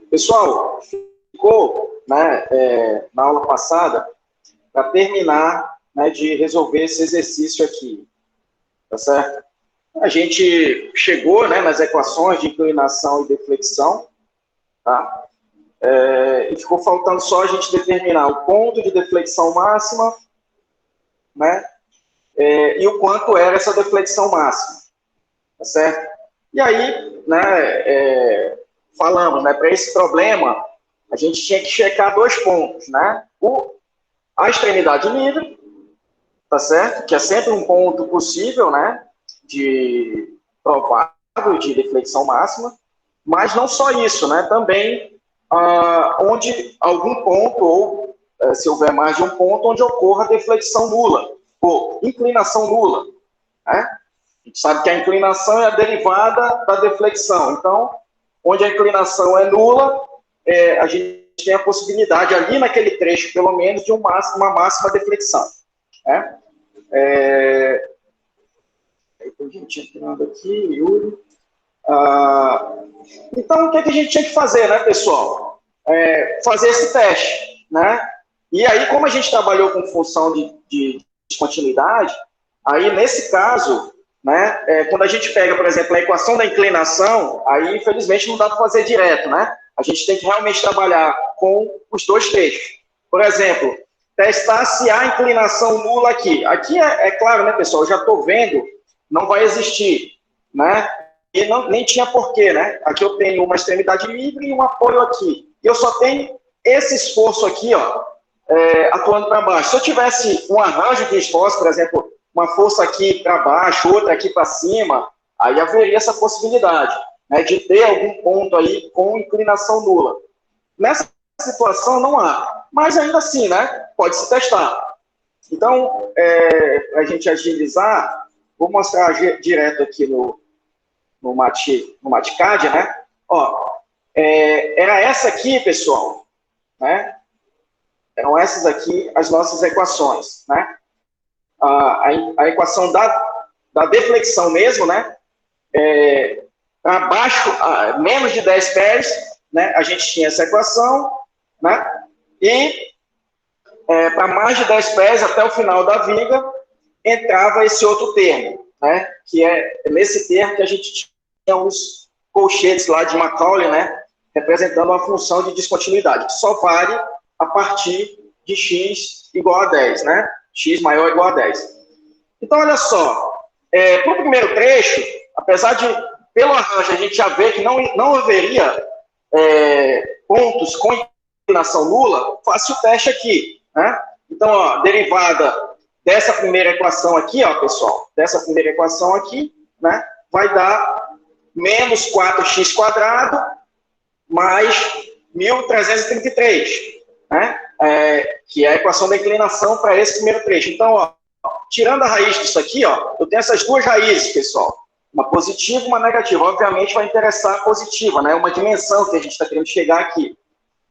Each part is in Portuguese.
Pessoal, ficou, né, na aula passada, para terminar, né, de resolver esse exercício aqui, tá certo? A gente chegou, né, nas equações de inclinação e deflexão, tá? E ficou faltando só a gente determinar o ponto de deflexão máxima, né, e o quanto era essa deflexão máxima, tá certo? E aí, né, falamos, né, para esse problema, a gente tinha que checar dois pontos, né? A extremidade livre, tá certo? Que é sempre um ponto possível, né, de provável de deflexão máxima, mas não só isso, né? Também onde algum ponto, ou se houver mais de um ponto, onde ocorra deflexão nula, ou inclinação nula, né? A gente sabe que a inclinação é a derivada da deflexão. Então, onde a inclinação é nula, a gente tem a possibilidade, ali naquele trecho, pelo menos, de uma máxima deflexão, né? A gente entrando aqui, Yuri. Então, o que a gente tinha que fazer, né, pessoal? Fazer esse teste, né? E aí, como a gente trabalhou com função de descontinuidade, aí, nesse caso, né, quando a gente pega, por exemplo, a equação da inclinação, aí, infelizmente, não dá para fazer direto, né? A gente tem que realmente trabalhar com os dois trechos. Por exemplo, testar se há inclinação nula aqui. Aqui é claro, né, pessoal? Eu já estou vendo, não vai existir, né? E nem tinha porquê, né? Aqui eu tenho uma extremidade livre e um apoio aqui. E eu só tenho esse esforço aqui, ó, atuando para baixo. Se eu tivesse um arranjo de esforço, por exemplo, uma força aqui para baixo, outra aqui para cima, aí haveria essa possibilidade, né, de ter algum ponto aí com inclinação nula. Nessa situação não há, mas ainda assim, né, pode se testar. Então, para a gente agilizar, vou mostrar direto aqui no MATCAD, né? Ó, era essa aqui, pessoal, né? Eram essas aqui as nossas equações, né? A equação da deflexão mesmo, né? Para baixo, menos de 10 pés, né? A gente tinha essa equação, né? E para mais de 10 pés, até o final da viga, entrava esse outro termo, né? Que é nesse termo que a gente tinha os colchetes lá de Macaulay, né? Representando uma função de descontinuidade, que só vale a partir de x igual a 10, né? X maior ou igual a 10. Então, olha só, para o primeiro trecho, apesar de, pelo arranjo, a gente já vê que não haveria pontos com inclinação nula, faça o teste aqui, né? Então, ó, derivada dessa primeira equação aqui, ó, pessoal, dessa primeira equação aqui, né, vai dar menos 4x² mais 1.333, né, que é a equação da inclinação para esse primeiro trecho. Então, ó, tirando a raiz disso aqui, ó, eu tenho essas duas raízes, pessoal, uma positiva e uma negativa. Obviamente vai interessar a positiva, né, uma dimensão que a gente está querendo chegar aqui,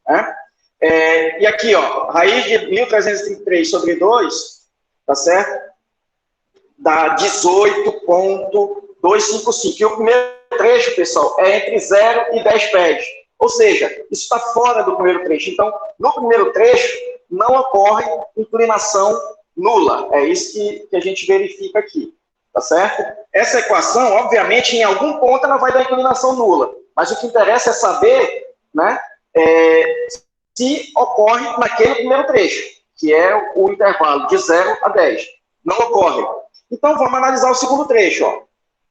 né? E aqui, ó, raiz de 1.333 sobre 2, tá certo? Dá 18,255. E o primeiro trecho, pessoal, é entre 0 e 10 pés. Ou seja, isso está fora do primeiro trecho. Então, no primeiro trecho, não ocorre inclinação nula. É isso que a gente verifica aqui, tá certo? Essa equação, obviamente, em algum ponto ela vai dar inclinação nula. Mas o que interessa é saber, né, se ocorre naquele primeiro trecho, que é o intervalo de 0 a 10. Não ocorre. Então, vamos analisar o segundo trecho. Ó.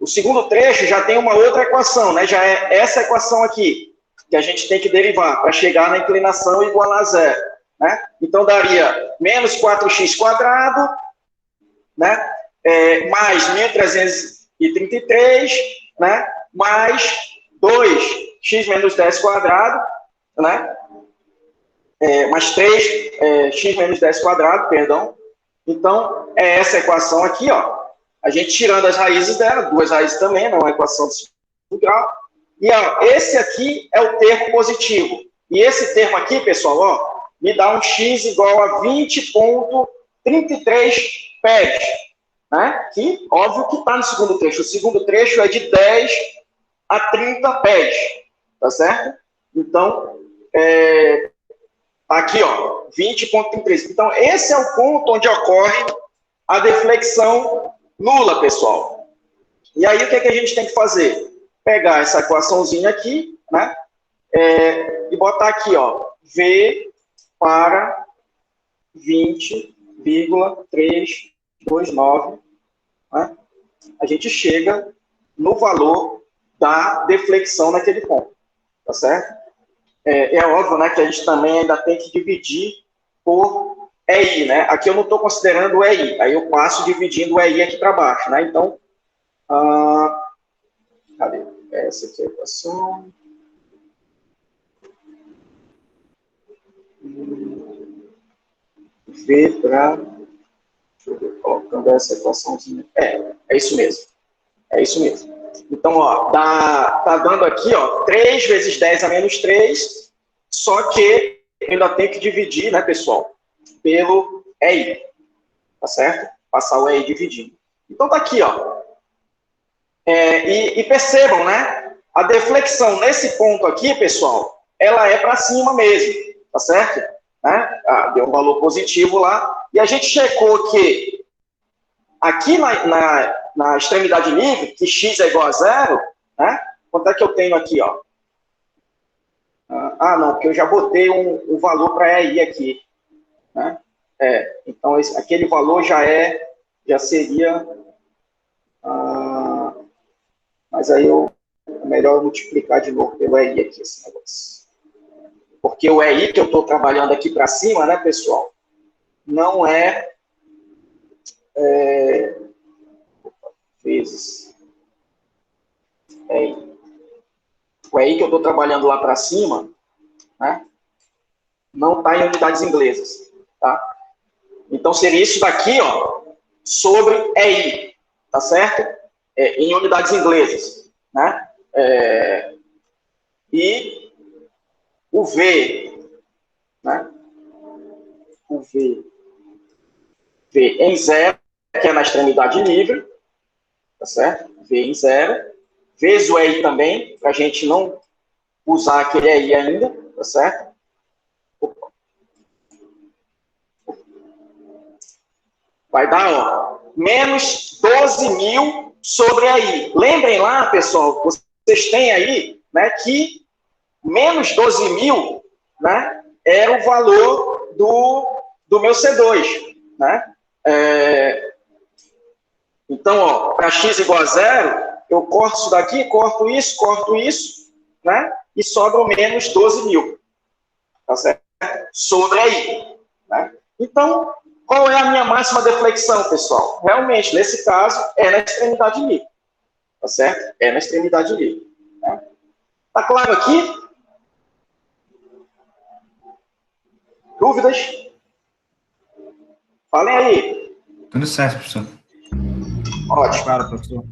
O segundo trecho já tem uma outra equação, né? Já é essa equação aqui, que a gente tem que derivar para chegar na inclinação igual a 0. Né? Então, daria menos 4x², né? Mais 1.333, né? Mais 2x menos 10², né? Mais 3x menos 10², perdão. Então, é essa equação aqui, ó. A gente tirando as raízes dela, duas raízes também, não é uma equação de segundo grau. E, ó, esse aqui é o termo positivo. E esse termo aqui, pessoal, ó, me dá um x igual a 20,33 pés. Né? Que, óbvio que está no segundo trecho. O segundo trecho é de 10 a 30 pés. tá certo? Então, aqui, ó, 20,33. Então, esse é o ponto onde ocorre a deflexão nula, pessoal. E aí, o que é que a gente tem que fazer? Pegar essa equaçãozinha aqui, né? E botar aqui, ó, V para 20,329, né? A gente chega no valor da deflexão naquele ponto, tá certo? É óbvio, né, que a gente também ainda tem que dividir por EI, né? Aqui eu não estou considerando o EI, aí eu passo dividindo o EI aqui para baixo, né? Então, cadê? Essa aqui é a equação. V para... Deixa eu ver, colocando essa equaçãozinha. É isso mesmo. É isso mesmo. Então, ó, tá dando aqui, ó, 3 vezes 10 a menos 3, só que eu ainda tenho que dividir, né, pessoal, pelo EI, tá certo? Passar o EI dividindo. Então, tá aqui, ó. E percebam, né, a deflexão nesse ponto aqui, pessoal, ela é para cima mesmo, tá certo? Né? Deu um valor positivo lá, e a gente checou que aqui na extremidade livre, que x é igual a 0, né? Quanto é que eu tenho aqui, ó? Não, porque eu já botei um valor para EI aqui, né? Então, aquele valor já seria... mas aí é melhor eu multiplicar de novo pelo EI aqui, esse negócio. Porque o EI que eu estou trabalhando aqui para cima, né, pessoal, não vezes EI. O EI que eu estou trabalhando lá para cima, né, não está em unidades inglesas, tá? Então, seria isso daqui, ó, sobre EI, tá certo? Em unidades inglesas, né? E o V, né? O V em 0, que é na extremidade livre, tá certo? V em 0, vezes o EI também, para a gente não usar aquele EI ainda, tá certo? Vai dar, ó, menos 12.000 sobre EI. Lembrem lá, pessoal, vocês têm aí, né, que menos 12.000, né, era o valor do meu C2, né? Então, ó, para x igual a 0, eu corto isso daqui, corto isso, né? E sobra o menos 12.000, tá certo? Sobre aí, né? Então, qual é a minha máxima deflexão, pessoal? Realmente, nesse caso, é na extremidade livre, tá certo? É na extremidade livre. Né? Tá claro aqui? Dúvidas? Falem aí. Tudo certo, professor. Ótimo. Claro, professor.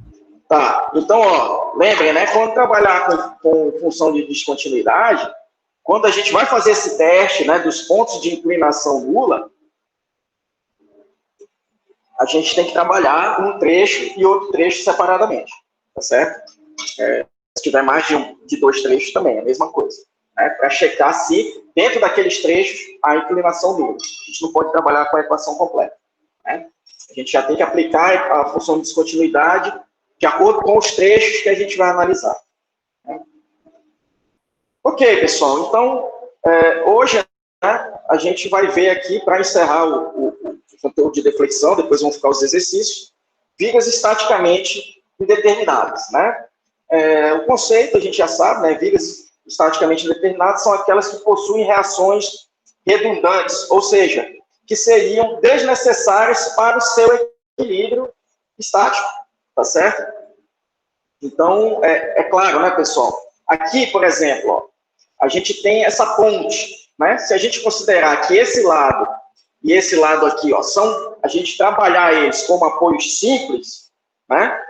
Tá, então, ó, lembrem, né, quando trabalhar com função de descontinuidade, quando a gente vai fazer esse teste, né, dos pontos de inclinação nula, a gente tem que trabalhar um trecho e outro trecho separadamente, tá certo? Se tiver mais de 2 trechos também, é a mesma coisa, né, para checar se, dentro daqueles trechos, há inclinação nula. A gente não pode trabalhar com a equação completa, né? A gente já tem que aplicar a função de descontinuidade de acordo com os trechos que a gente vai analisar. Né? Ok, pessoal, então, hoje, né, a gente vai ver aqui, para encerrar o conteúdo de deflexão, depois vão ficar os exercícios, vigas estaticamente indeterminadas. Né? O conceito, a gente já sabe, né, vigas estaticamente indeterminadas são aquelas que possuem reações redundantes, ou seja, que seriam desnecessárias para o seu equilíbrio estático. Tá certo? Então, é claro, né, pessoal? Aqui, por exemplo, ó, a gente tem essa ponte, né? Se a gente considerar que esse lado e esse lado aqui, ó, a gente trabalhar eles como apoios simples, né?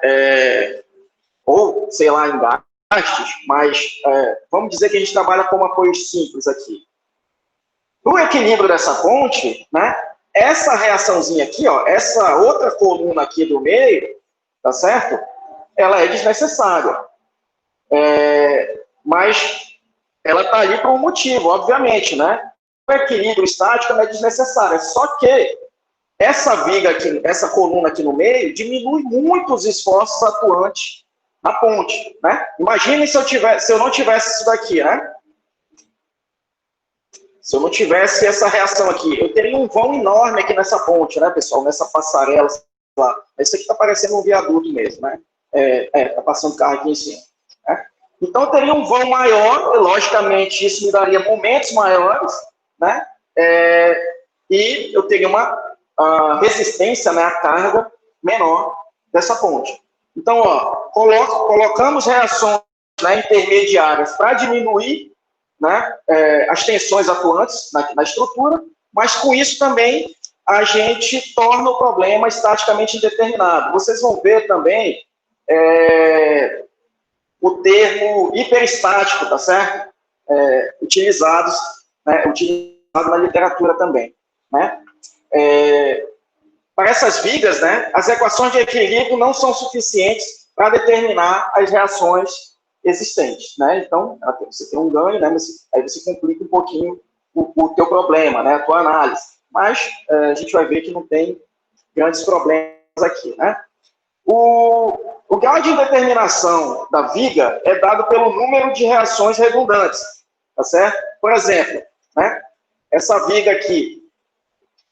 Ou, sei lá, engastes, mas vamos dizer que a gente trabalha como apoios simples aqui. No equilíbrio dessa ponte, né? Essa reaçãozinha aqui, ó, essa outra coluna aqui do meio, tá certo? Ela é desnecessária. Mas ela está ali por um motivo, obviamente, né? O equilíbrio estático não é desnecessário, só que essa viga aqui, essa coluna aqui no meio, diminui muito os esforços atuantes na ponte, né? Imagine se eu não tivesse isso daqui, né? Se eu não tivesse essa reação aqui, eu teria um vão enorme aqui nessa ponte, né, pessoal? Nessa passarela lá. Esse aqui está parecendo um viaduto mesmo, né? Tá passando carro aqui em cima. Né? Então, eu teria um vão maior, e, logicamente, isso me daria momentos maiores, né? E eu teria uma resistência, né, à carga menor dessa ponte. Então, ó, colocamos reações, né, intermediárias para diminuir, né, as tensões atuantes na estrutura, mas com isso também a gente torna o problema estaticamente indeterminado. Vocês vão ver também o termo hiperestático, tá certo? Utilizado na literatura também, né? Para essas vigas, né, as equações de equilíbrio não são suficientes para determinar as reações existentes, né? Então, você tem um ganho, né, mas aí você complica um pouquinho o teu problema, né, a tua análise. Mas a gente vai ver que não tem grandes problemas aqui, né? O grau de indeterminação da viga é dado pelo número de reações redundantes, tá certo? Por exemplo, né, essa viga aqui,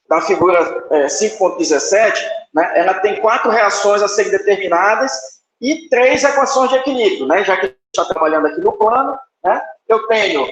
da figura 5.17, né, ela tem 4 reações a serem determinadas e 3 equações de equilíbrio, né, já que a gente está trabalhando aqui no plano, né, eu tenho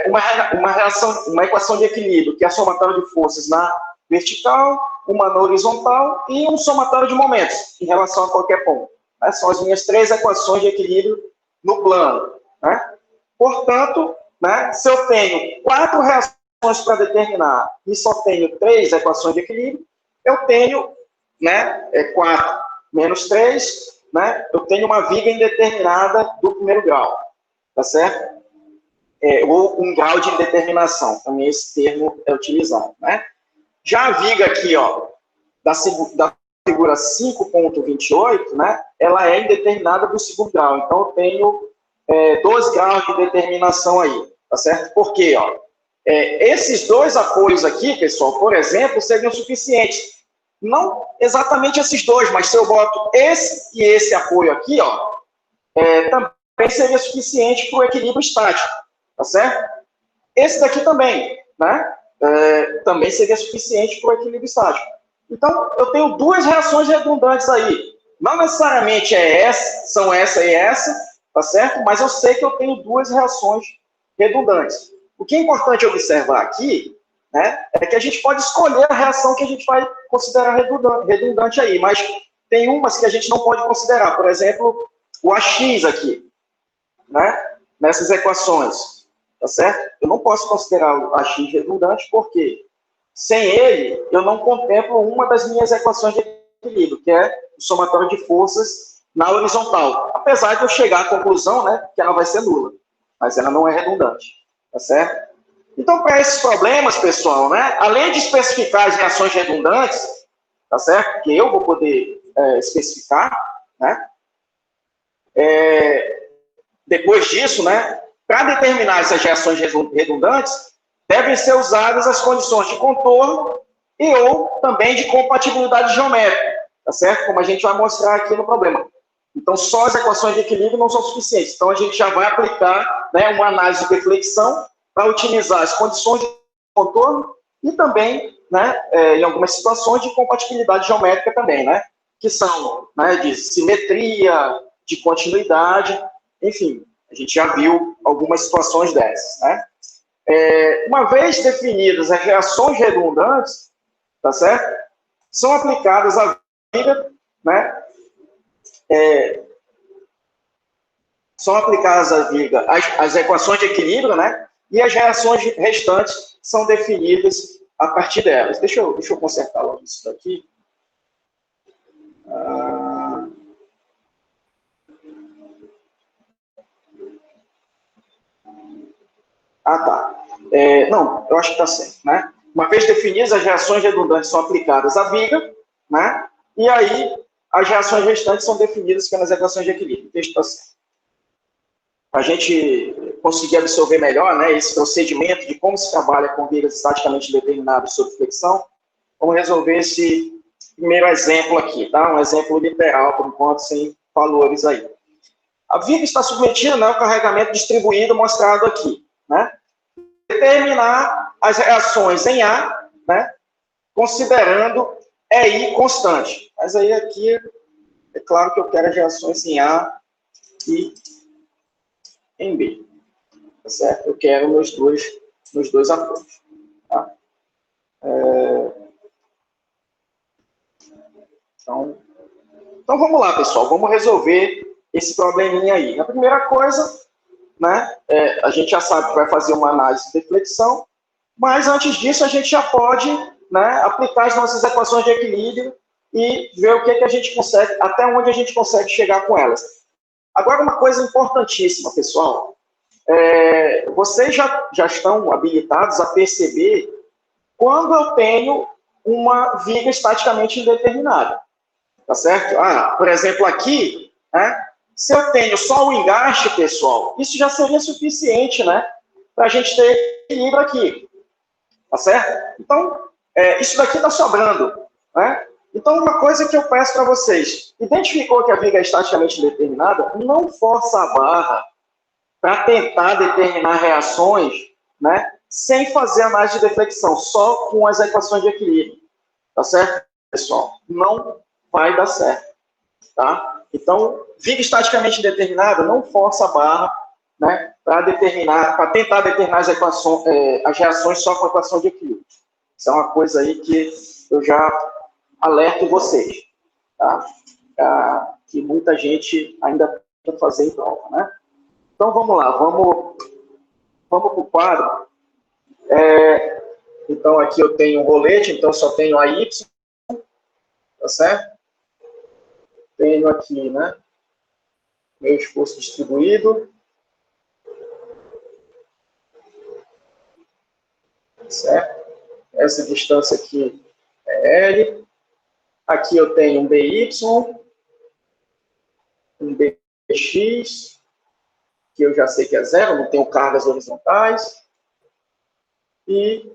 uma equação de equilíbrio, que é a somatória de forças na vertical, uma na horizontal e um somatório de momentos em relação a qualquer ponto. Né, são as minhas 3 equações de equilíbrio no plano. Né. Portanto, né, se eu tenho 4 reações para determinar e só tenho 3 equações de equilíbrio, eu tenho, né, 4 menos 3, né, eu tenho uma viga indeterminada do primeiro grau, tá certo? Ou um grau de indeterminação, também esse termo é utilizado, né? Já a viga aqui, ó, da figura 5.28, né, ela é indeterminada do segundo grau, então eu tenho 12 graus de determinação aí, tá certo? Por quê, ó? Esses 2 apoios aqui, pessoal, por exemplo, seriam suficientes. Não exatamente esses 2, mas se eu boto esse e esse apoio aqui, ó, também seria suficiente para o equilíbrio estático, tá certo? Esse daqui também, né? Também seria suficiente para o equilíbrio estático. Então, eu tenho 2 reações redundantes aí. Não necessariamente são essa e essa, tá certo? Mas eu sei que eu tenho 2 reações redundantes. O que é importante observar aqui, né, é que a gente pode escolher a reação que a gente vai considerar redundante aí, mas tem umas que a gente não pode considerar. Por exemplo, o AX aqui, né, nessas equações, tá certo? Eu não posso considerar o AX redundante, porque sem ele, eu não contemplo uma das minhas equações de equilíbrio, que é o somatório de forças na horizontal. Apesar de eu chegar à conclusão, né, que ela vai ser nula, mas ela não é redundante. Tá certo? Então, para esses problemas, pessoal, né, além de especificar as reações redundantes, tá certo? Que eu vou poder especificar, né? Depois disso, né, para determinar essas reações redundantes, devem ser usadas as condições de contorno e ou também de compatibilidade geométrica, tá certo? Como a gente vai mostrar aqui no problema. Então, só as equações de equilíbrio não são suficientes. Então, a gente já vai aplicar, né, uma análise de reflexão para utilizar as condições de contorno e também, né, em algumas situações, de compatibilidade geométrica também, né, que são, né, de simetria, de continuidade, enfim, a gente já viu algumas situações dessas, né. Uma vez definidas as reações redundantes, tá certo? São aplicadas à viga, né, são aplicadas à viga as equações de equilíbrio, né? E as reações restantes são definidas a partir delas. Deixa eu consertar logo isso daqui. Tá. Não, eu acho que está certo, né? Uma vez definidas, as reações redundantes são aplicadas à viga, né? E aí, as reações restantes são definidas pelas equações de equilíbrio. Deixa eu certo. A gente conseguir absorver melhor, né, esse procedimento de como se trabalha com vigas estaticamente determinadas sob flexão, vamos resolver esse primeiro exemplo aqui, tá? Um exemplo literal, por enquanto, sem valores aí. A viga está submetida, né, ao carregamento distribuído mostrado aqui, né? Determinar as reações em A, né, considerando EI constante. Mas aí aqui, é claro que eu quero as reações em A e em B. Tá certo? Eu quero nos dois apoios. Tá? Então, vamos lá, pessoal. Vamos resolver esse probleminha aí. A primeira coisa, né, a gente já sabe que vai fazer uma análise de flexão, mas antes disso a gente já pode, né, aplicar as nossas equações de equilíbrio e ver o que a gente consegue, até onde a gente consegue chegar com elas. Agora, uma coisa importantíssima, pessoal. Vocês já estão habilitados a perceber quando eu tenho uma viga estaticamente indeterminada. Tá certo? Por exemplo, aqui, né, se eu tenho só o engaste, pessoal, isso já seria suficiente, né, para a gente ter equilíbrio aqui. Tá certo? Então, isso daqui está sobrando. Né? Então, uma coisa que eu peço para vocês, identificou que a viga é estaticamente indeterminada, não força a barra para tentar determinar reações, né, sem fazer análise de deflexão, só com as equações de equilíbrio. Tá certo, pessoal? Não vai dar certo. Tá? Então, viga estaticamente indeterminada, não força a barra, né, para tentar determinar as reações só com a equação de equilíbrio. Isso é uma coisa aí que eu já alerto vocês. Tá? Que muita gente ainda tenta fazer em prova, né? Então, vamos lá, vamos para o quadro. Então, aqui eu tenho um rolete, então só tenho a Y, tá certo? Tenho aqui, né, meu esforço distribuído. Certo? Essa distância aqui é L. Aqui eu tenho um BY, um BX, que eu já sei que é zero, não tenho cargas horizontais. E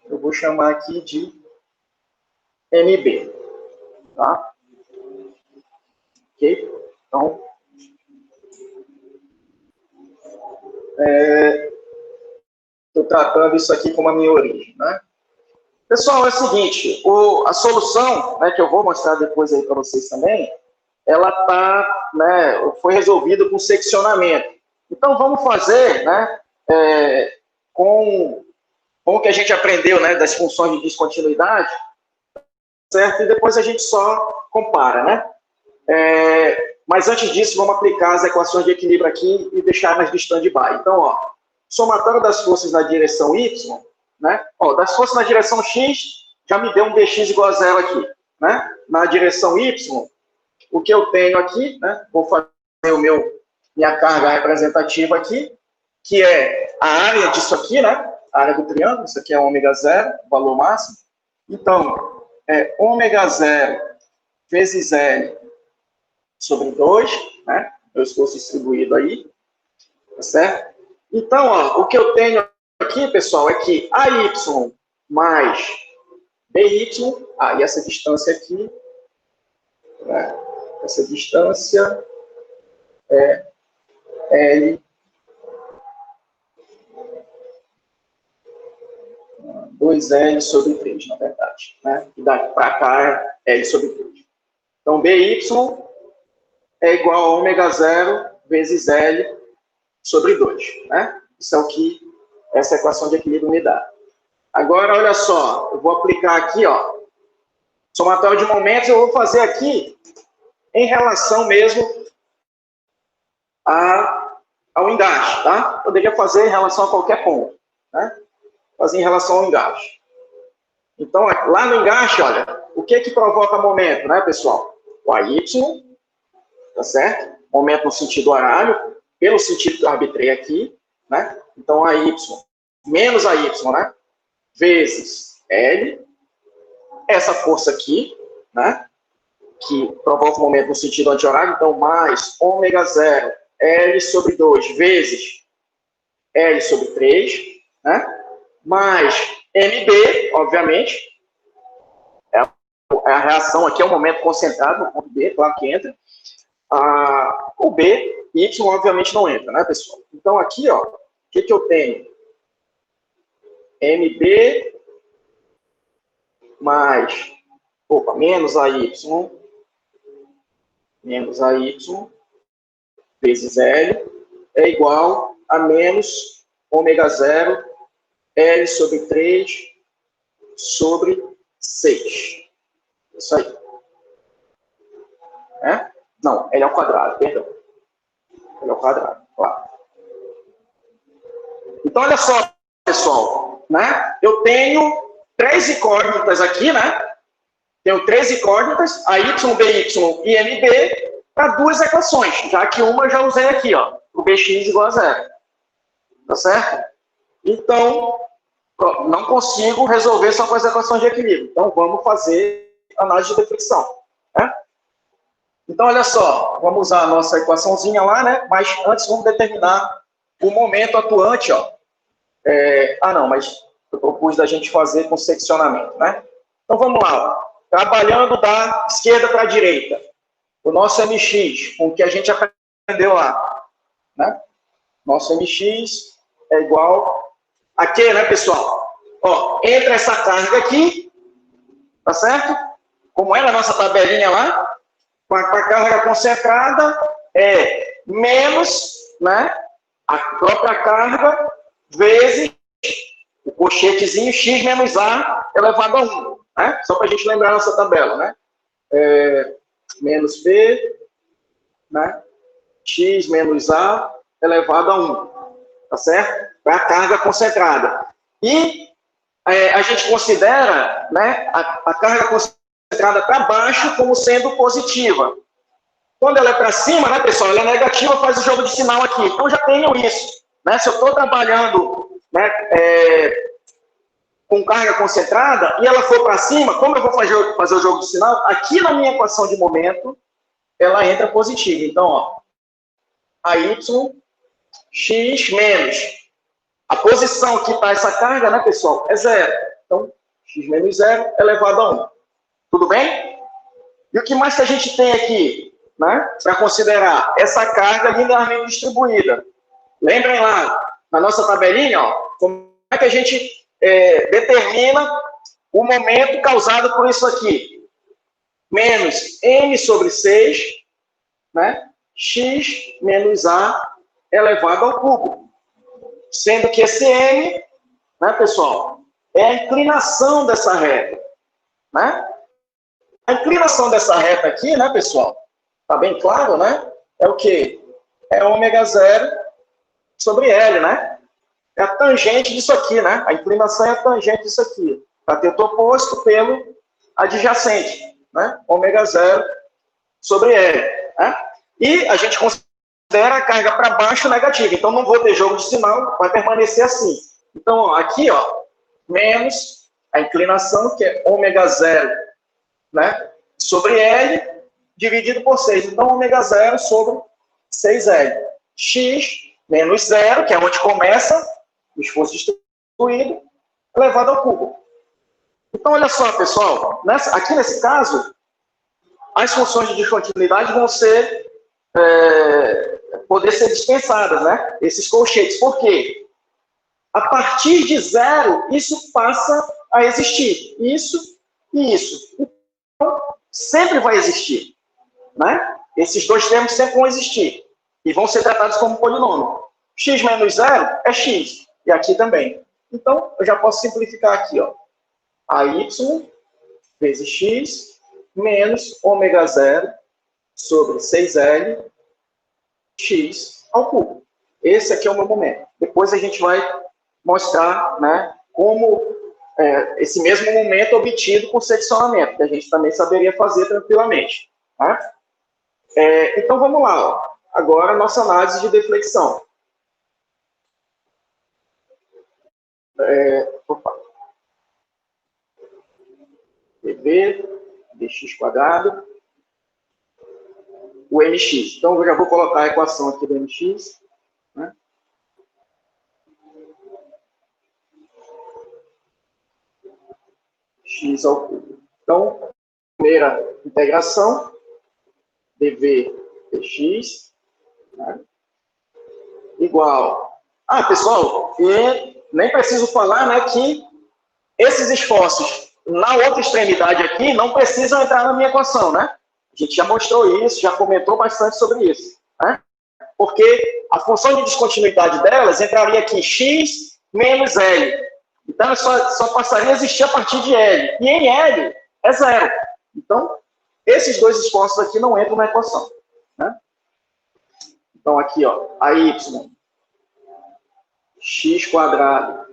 eu vou chamar aqui de MB. Tá? Ok? Então, estou tratando isso aqui como a minha origem. Né? Pessoal, é o seguinte, a solução, né, que eu vou mostrar depois aí para vocês também, ela foi resolvida com seccionamento. Então, vamos fazer, né, com o que a gente aprendeu, né, das funções de descontinuidade, certo? E depois a gente só compara, né? Mas antes disso, vamos aplicar as equações de equilíbrio aqui e deixar elas de stand-by. Então, ó, somatório das forças na direção Y, né? Ó, das forças na direção X, já me deu um dx igual a zero aqui, né? Na direção Y, o que eu tenho aqui, né? Vou fazer minha carga representativa aqui, que é a área disso aqui, né? A área do triângulo, isso aqui é ômega zero, valor máximo. Então, ômega zero vezes L sobre 2, né? Meu esforço distribuído aí, tá certo? Então, ó, o que eu tenho aqui, pessoal, é que AY mais BY, e essa distância aqui, né? Essa distância é L 2L sobre 3, na verdade. Né? E daqui para cá é L sobre 3. Então, BY é igual a ômega zero vezes L sobre 2. Né? Isso é o que essa equação de equilíbrio me dá. Agora, olha só, eu vou aplicar aqui, ó, somatório de momentos, eu vou fazer aqui em relação mesmo ao engaste, tá? Poderia fazer em relação a qualquer ponto, né? Fazer em relação ao engaste. Então, lá no engaste, olha, o que provoca momento, né, pessoal? O AY, tá certo? Momento no sentido horário, pelo sentido que eu arbitrei aqui, né? Então, AY menos AY, né? Vezes L, essa força aqui, né? Que provoca o momento no sentido anti-horário, então, mais ômega zero, L sobre 2, vezes L sobre 3, né? Mais MB, obviamente, é a reação aqui é o momento concentrado no ponto B, claro que entra. O B, Y, obviamente, não entra, né, pessoal? Então, aqui, ó, o que eu tenho? MB mais, menos AY, menos AY, vezes L, é igual a menos ômega zero, L sobre 3, sobre 6. Isso aí. É? Não, L ao quadrado, perdão. L ao quadrado, claro. Então, olha só, pessoal, né? Eu tenho 3 incógnitas aqui, né? Tenho 3 incógnitas, a y, by e mb, para 2 equações, já que uma eu já usei aqui, ó, o bx igual a 0. Tá certo? Então, não consigo resolver só com as equações de equilíbrio. Então, vamos fazer análise de deflexão. Né? Então, olha só, vamos usar a nossa equaçãozinha lá, né? Mas antes vamos determinar o momento atuante, ó. Não, mas eu propus da gente fazer com seccionamento, né? Então, vamos lá, ó. Trabalhando da esquerda para a direita. O nosso MX, com o que a gente aprendeu lá, né? Nosso MX é igual a quê, né, pessoal? Ó, entra essa carga aqui, tá certo? Como era a nossa tabelinha lá, com a carga concentrada, é menos, né, a própria carga, vezes o colchetezinho x menos a elevado a 1, né? Só para a gente lembrar a nossa tabela, né? Menos p, né? X menos a elevado a 1, tá certo? Para a carga concentrada. E a gente considera, né, a carga concentrada para baixo como sendo positiva. Quando ela é para cima, né, pessoal, ela é negativa, faz o jogo de sinal aqui. Então já tenho isso. Né? Se eu estou trabalhando, né, com carga concentrada e ela for para cima, como eu vou fazer o jogo de sinal? Aqui na minha equação de momento, ela entra positiva. Então, ó, a y, x menos. A posição que está essa carga, né, pessoal, é 0. Então, x menos 0 elevado a 1. Tudo bem? E o que mais que a gente tem aqui, né, para considerar essa carga linearmente distribuída? Lembrem lá, na nossa tabelinha, ó, como é que a gente determina o momento causado por isso aqui? Menos m sobre 6, né, x menos a elevado ao cubo. Sendo que esse m, né, pessoal, é a inclinação dessa reta. Né? A inclinação dessa reta aqui, né, pessoal, tá bem claro, né? É o quê? É ômega zero sobre L, né? É a tangente disso aqui, né? A inclinação é a tangente disso aqui. Cateto oposto pelo adjacente, né? Ômega zero sobre L. Né? E a gente considera a carga para baixo negativa. Então, não vou ter jogo de sinal, vai permanecer assim. Então, ó, aqui, ó, menos a inclinação, que é ômega zero, né, sobre L, dividido por 6. Então, ômega zero sobre 6L. X menos zero, que é onde começa o esforço distribuído, elevado ao cubo. Então, olha só, pessoal, aqui nesse caso, as funções de descontinuidade vão poder ser dispensadas, né? Esses colchetes. Por quê? A partir de 0, isso passa a existir. Isso e isso. Então, sempre vai existir. Né? Esses dois termos sempre vão existir. E vão ser tratados como polinômio. X menos 0 é x. E aqui também. Então, eu já posso simplificar aqui. Ó. AY vezes x menos ômega zero sobre 6L x ao cubo. Esse aqui é o meu momento. Depois a gente vai mostrar, né, como esse mesmo momento obtido por seccionamento, que a gente também saberia fazer tranquilamente. Tá? Então vamos lá. Ó. Agora, nossa análise de deflexão. dv dx quadrado, o mx. Então, eu já vou colocar a equação aqui do mx. Né? x ao cubo. Então, primeira integração, dv dx, né, igual... Ah, pessoal, e nem preciso falar, né, que esses esforços na outra extremidade aqui não precisam entrar na minha equação, né? A gente já mostrou isso, já comentou bastante sobre isso, né? Porque a função de descontinuidade delas entraria aqui x menos L. Então, só passaria a existir a partir de L. E em L é zero. Então, esses dois esforços aqui não entram na equação, né? Então, aqui, ó, a y, x quadrado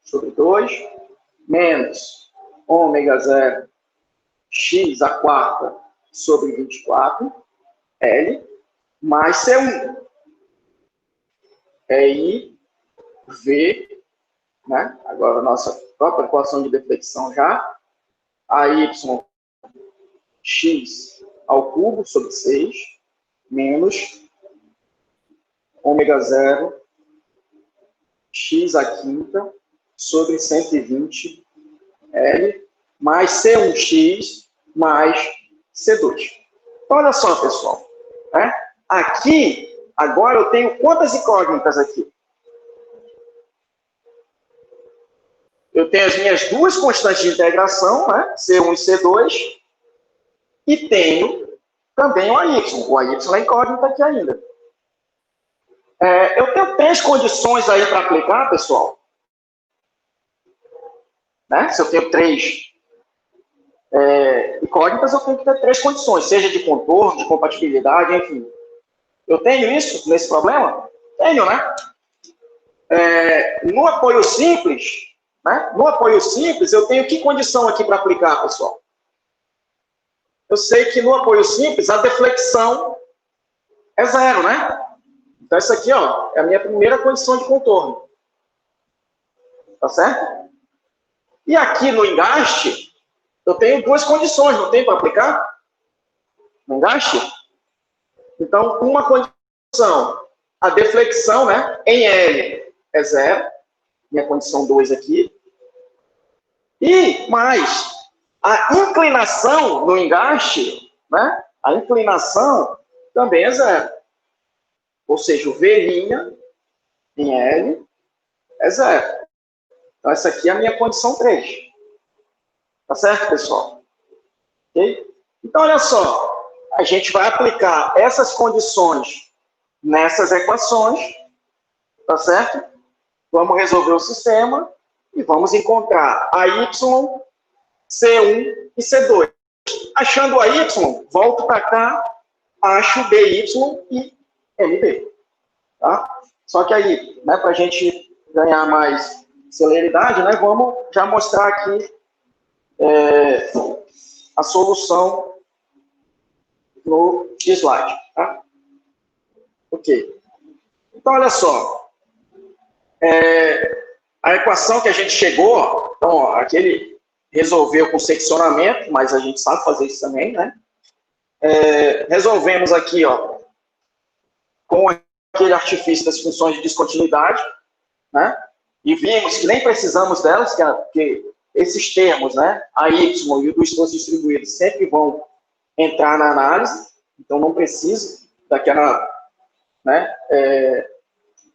sobre 2, menos ômega zero, x à quarta sobre 24, L, mais C1. É I, V, né? Agora a nossa própria equação de deflexão já. A y, x ao cubo sobre 6, menos ômega zero, x à quinta sobre 120, L, mais C1x mais C2. Então, olha só, pessoal. Né? Aqui, agora eu tenho quantas incógnitas aqui? Eu tenho as minhas duas constantes de integração, né? C1 e C2, e tenho também o AY. O AY é incógnita aqui ainda. Eu tenho 3 condições aí para aplicar, pessoal. Né? Se eu tenho 3 incógnitas, eu tenho que ter 3 condições, seja de contorno, de compatibilidade, enfim. Eu tenho isso nesse problema? Tenho, né? No apoio simples, né? No apoio simples, eu tenho que condição aqui para aplicar, pessoal? Eu sei que no apoio simples, a deflexão é zero, né? Então, essa aqui, ó, é a minha primeira condição de contorno. Tá certo? E aqui no engaste, eu tenho 2 condições, não tem para aplicar? No engaste? Então, uma condição, a deflexão, né, em L é zero, minha condição 2 aqui. E mais, a inclinação no engaste, né, a inclinação também é zero. Ou seja, o V' em L é zero. Então, essa aqui é a minha condição 3. Tá certo, pessoal? Ok? Então, olha só. A gente vai aplicar essas condições nessas equações. Tá certo? Vamos resolver o sistema e vamos encontrar a y, C1 e C2. Achando a y, volto para cá, acho BY e MB. Tá? Só que aí, né, para a gente ganhar mais celeridade, né, vamos já mostrar aqui a solução no slide. Tá? Ok. Então, olha só. A equação que a gente chegou, então, ó, aquele resolveu com seccionamento, mas a gente sabe fazer isso também, né? Resolvemos aqui, ó, com aquele artifício das funções de descontinuidade, né? E vimos que nem precisamos delas, que esses termos, né, a y e o do esforço distribuído sempre vão entrar na análise, então não precisa daquela, né,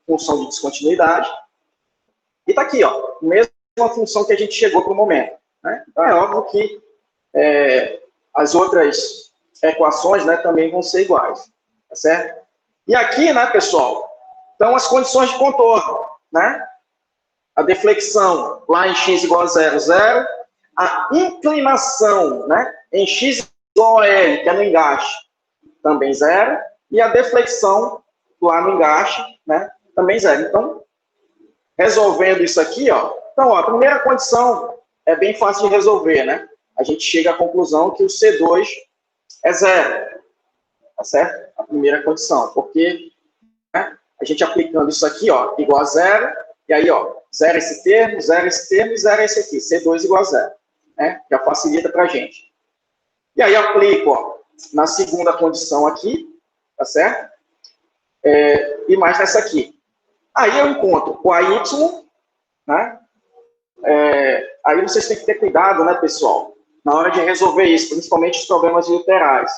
função de descontinuidade. E está aqui, ó, mesma função que a gente chegou para o momento. Né? Então é óbvio que as outras equações, né, também vão ser iguais. Tá certo? E aqui, né, pessoal, estão as condições de contorno. Né? A deflexão lá em x igual a 0, 0. A inclinação, né, em x igual a L, que é no engaste, também 0. E a deflexão lá no engaste, né, também 0. Então, resolvendo isso aqui, ó. Então, ó, a primeira condição é bem fácil de resolver, né? A gente chega à conclusão que o C2 é 0. Tá certo? A primeira condição. Porque, né, a gente aplicando isso aqui, ó, igual a 0, e aí, ó, 0 esse termo, 0 esse termo e 0 esse aqui. C2 igual a 0. Né? Já facilita pra gente. E aí, aplico, ó, na segunda condição aqui, tá certo? E mais nessa aqui. Aí eu encontro o AY, né, aí vocês têm que ter cuidado, né, pessoal, na hora de resolver isso, principalmente os problemas literais.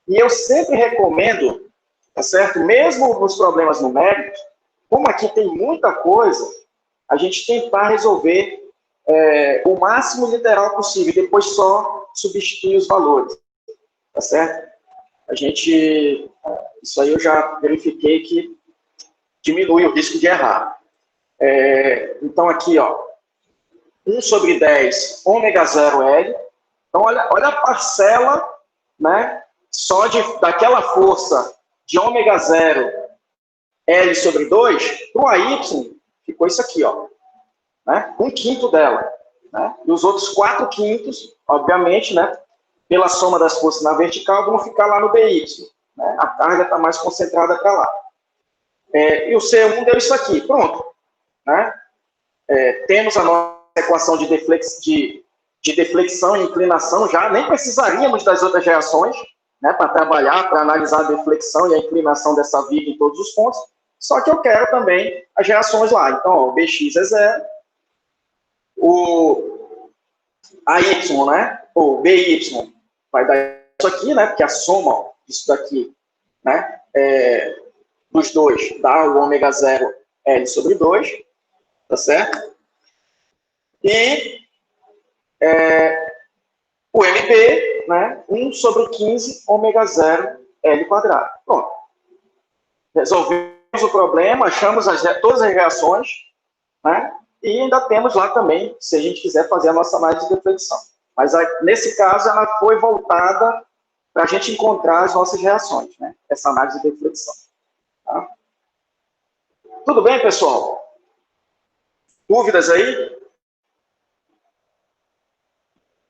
E eu sempre recomendo, tá certo? Mesmo nos problemas numéricos, como aqui tem muita coisa, a gente tentar resolver o máximo literal possível, e depois só substituir os valores, tá certo? Isso aí eu já verifiquei que diminui o risco de errar. Então, aqui, ó, 1 sobre 10, ômega 0 L. Então, olha a parcela, né, só daquela força de ômega 0 L sobre 2, para o AY, ficou isso aqui, ó, né, 1/5 dela. Né, e os outros 4/5, obviamente, né, pela soma das forças na vertical, vão ficar lá no BY. Né, a carga está mais concentrada para lá. E o C1 deu isso aqui, pronto. Né? Temos a nossa equação de deflexão e inclinação já, nem precisaríamos das outras reações, né, para trabalhar, para analisar a deflexão e a inclinação dessa viga em todos os pontos, só que eu quero também as reações lá. Então, ó, o Bx é 0, o AY, né, ou BY, vai dar isso aqui, né, porque a soma disso daqui, né, dos dois, dá o ômega 0 L sobre 2, tá certo? E o MB, né, 1 sobre 15 ômega 0 L quadrado. Pronto. Resolvemos o problema, achamos todas as reações, né, e ainda temos lá também, se a gente quiser fazer a nossa análise de deflexão. Mas nesse caso, ela foi voltada para a gente encontrar as nossas reações, né, essa análise de deflexão. Tá? Tudo bem, pessoal? Dúvidas aí?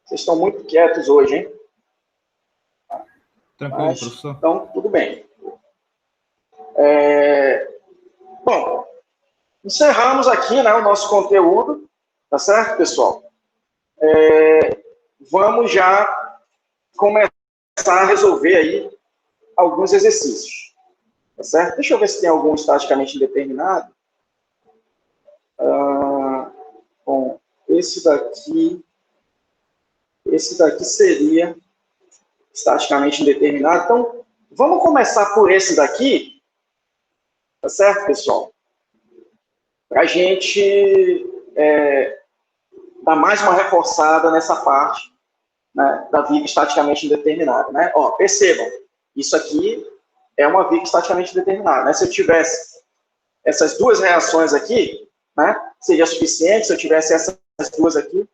Vocês estão muito quietos hoje, hein? Tranquilo, professor. Então, tudo bem. Bom, encerramos aqui, né, o nosso conteúdo, tá certo, pessoal? Vamos já começar a resolver aí alguns exercícios, tá certo? Deixa eu ver se tem algum estaticamente indeterminado. Bom, esse daqui seria estaticamente indeterminado. Então, vamos começar por esse daqui, tá certo, pessoal? Para a gente dar mais uma reforçada nessa parte, né, da viga estaticamente indeterminada. Né? Ó, percebam, isso aqui é uma viga estaticamente indeterminada. Né? Se eu tivesse essas duas reações aqui, né, seria suficiente. Se eu tivesse essas duas aqui,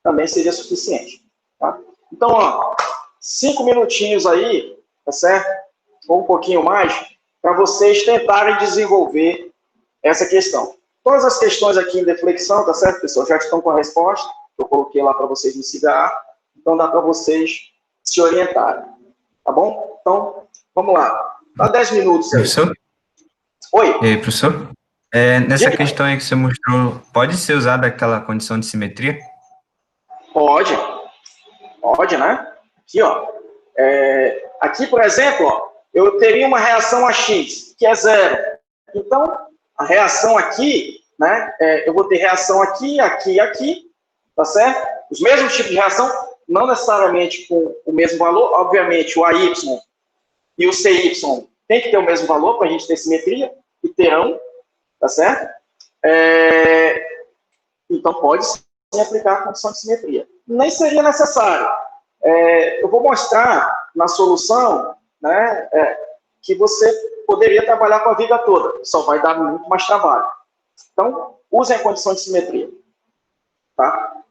também seria suficiente. Tá? Então, ó, 5 minutinhos aí, tá certo? Ou um pouquinho mais, para vocês tentarem desenvolver essa questão. Todas as questões aqui em deflexão, tá certo, pessoal? Já estão com a resposta. Eu coloquei lá para vocês no CIGAR. Então, dá para vocês se orientarem. Tá bom? Então, vamos lá. Dá 10 minutos aí. Professor? Oi. E aí, professor? Nessa questão aí que você mostrou, pode ser usada aquela condição de simetria? Pode. Pode, né? Aqui, ó. Aqui, por exemplo, ó, eu teria uma reação AX, que é 0. Então, a reação aqui, né? Eu vou ter reação aqui, aqui e aqui, tá certo? Os mesmos tipos de reação, não necessariamente com o mesmo valor. Obviamente, o AY e o CY tem que ter o mesmo valor para a gente ter simetria, e terão, tá certo? Então, pode sim aplicar a condição de simetria. Nem seria necessário. Eu vou mostrar na solução, né, que você poderia trabalhar com a viga toda, só vai dar muito mais trabalho. Então, usem a condição de simetria. Tá?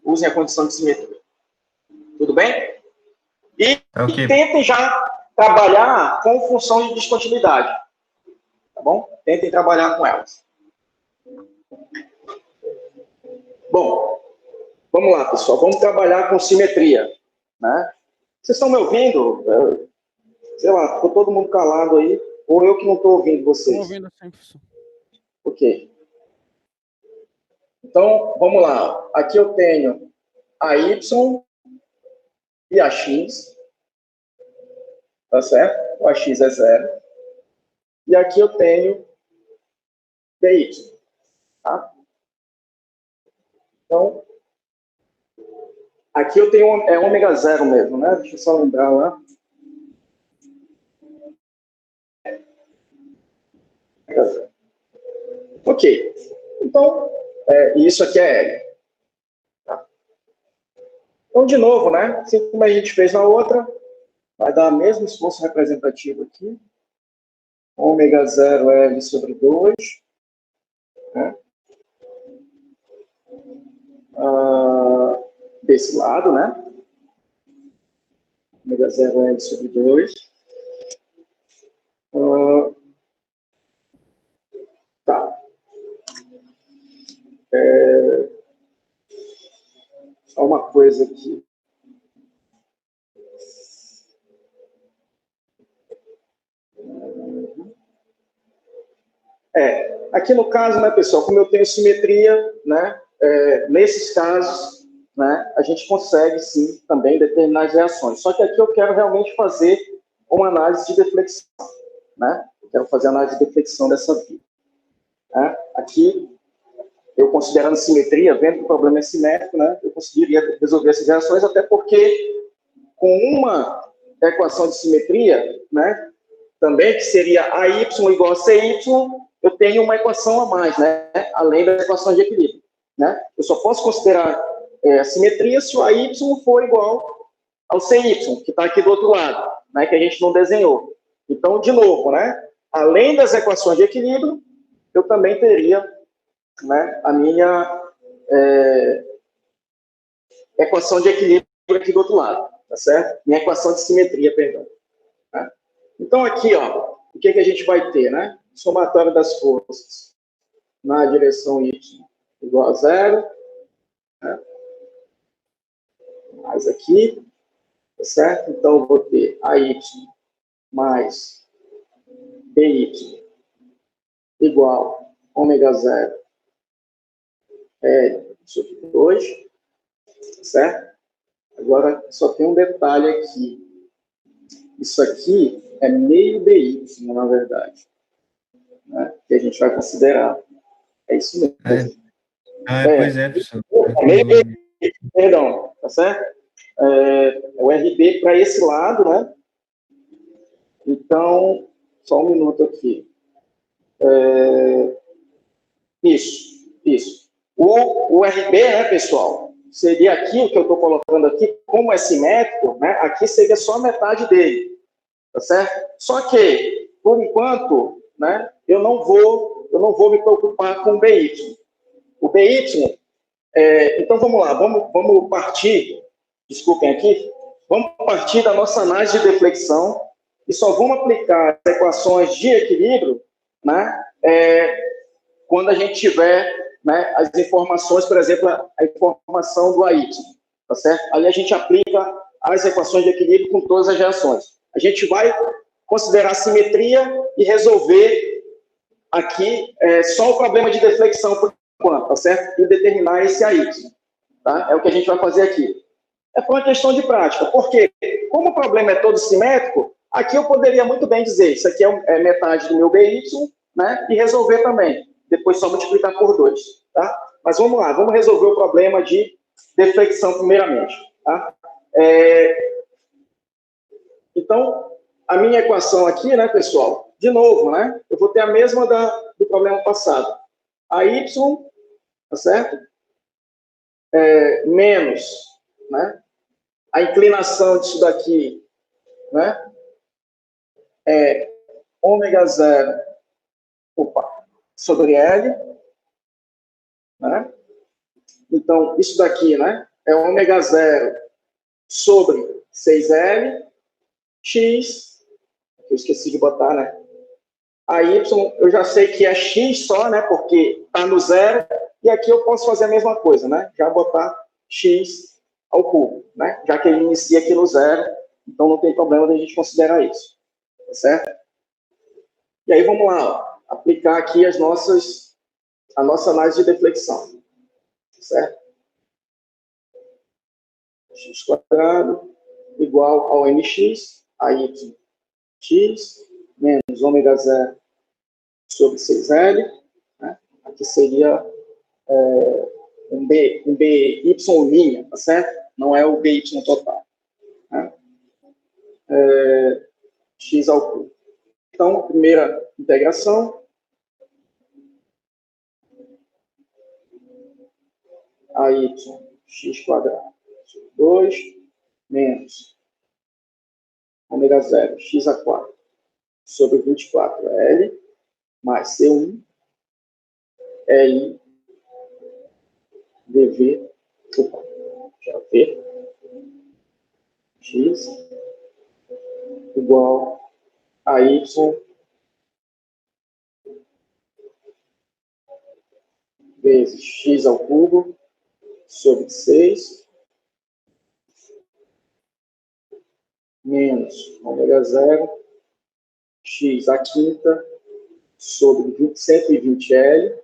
Usem a condição de simetria. Tudo bem? E tentem já trabalhar com função de descontinuidade. Tá bom? Tentem trabalhar com elas. Bom, vamos lá, pessoal. Vamos trabalhar com simetria. Né? Vocês estão me ouvindo? Sei lá, ficou todo mundo calado aí. Ou eu que não estou ouvindo vocês? Estou ouvindo sim, professor. Ok. Então, vamos lá. Aqui eu tenho a Y e a X. Tá certo? O AX é 0. E aqui eu tenho BY. Tá? Então, aqui eu tenho ômega zero mesmo, né? Deixa eu só lembrar lá. Ok. Então, isso aqui é L. Tá? Então, de novo, né? Assim como a gente fez na outra, vai dar o mesmo esforço representativo aqui. Ômega zero L sobre 2. Né? Desse lado, né? Ômega zero L sobre 2. Tá. Só uma coisa aqui. Aqui no caso, né, pessoal, como eu tenho simetria, né, nesses casos, né, a gente consegue, sim, também determinar as reações. Só que aqui eu quero realmente fazer uma análise de deflexão, né? Eu quero fazer análise de deflexão dessa via. Né? Aqui, eu considerando simetria, vendo que o problema é simétrico, né, eu conseguiria resolver essas reações, até porque com uma equação de simetria, né, também, que seria AY igual a CY, eu tenho uma equação a mais, né? Além da equação de equilíbrio. Né? Eu só posso considerar a simetria se o AY for igual ao CY, que está aqui do outro lado, né? Que a gente não desenhou. Então, de novo, né? Além das equações de equilíbrio, eu também teria, né, a minha equação de equilíbrio aqui do outro lado, tá certo? Minha equação de simetria, perdão. Né? Então, aqui, ó, o que a gente vai ter, né? Somatório das forças na direção y igual a zero, né? Mais aqui, tá certo? Então, eu vou ter AY mais BY igual a ômega zero L sobre 2, tá certo? Agora, só tem um detalhe aqui. Isso aqui é meio BY, na verdade, né? Que a gente vai considerar. É isso mesmo. Pois é, professor. Meio perdão, tá certo? O RB para esse lado, né? Então, só um minuto aqui. Isso. O RB, né, pessoal, seria aqui, o que eu estou colocando aqui, como é simétrico, né? Aqui seria só a metade dele, tá certo? Só que, por enquanto, né, eu não vou me preocupar com o BY. O BY, então vamos lá, vamos partir, desculpem aqui, vamos partir da nossa análise de deflexão e só vamos aplicar as equações de equilíbrio, né, quando a gente tiver, né, as informações, por exemplo, a informação do AY, tá certo? Ali a gente aplica as equações de equilíbrio com todas as reações. A gente vai considerar a simetria e resolver aqui só o problema de deflexão por enquanto, tá certo? E determinar esse AY, tá? É o que a gente vai fazer aqui. É por uma questão de prática, porque como o problema é todo simétrico, aqui eu poderia muito bem dizer, isso aqui é metade do meu BY, né? E resolver também. Depois só multiplicar por 2, tá? Mas vamos lá, vamos resolver o problema de deflexão primeiramente, tá? Então, a minha equação aqui, né, pessoal, de novo, né? Eu vou ter a mesma do problema passado. A y, tá certo? Menos, né? A inclinação disso daqui, né? É ômega zero, sobre L, né? Então, isso daqui, né? É ômega zero sobre 6L, x, eu esqueci de botar, né? A y, eu já sei que é x só, né? Porque está no zero, e aqui eu posso fazer a mesma coisa, né? Já botar x ao cubo, né? Já que ele inicia aqui no zero, então não tem problema de a gente considerar isso, tá certo? E aí vamos lá, ó, aplicar aqui a nossa análise de deflexão, tá certo? X quadrado igual ao mx, a y, x, menos ômega zero sobre 6L, né? Aqui seria um BY linha, tá certo? Não é o BY total. Né? X ao cubo. Então, primeira integração. AY, x quadrado, 2, menos ômega 0, x a 4, sobre 24L, mais C1, EI, dV, já V, x, igual a y, vezes x ao cubo, sobre 6, menos ômega 0, x à quinta, sobre 120L,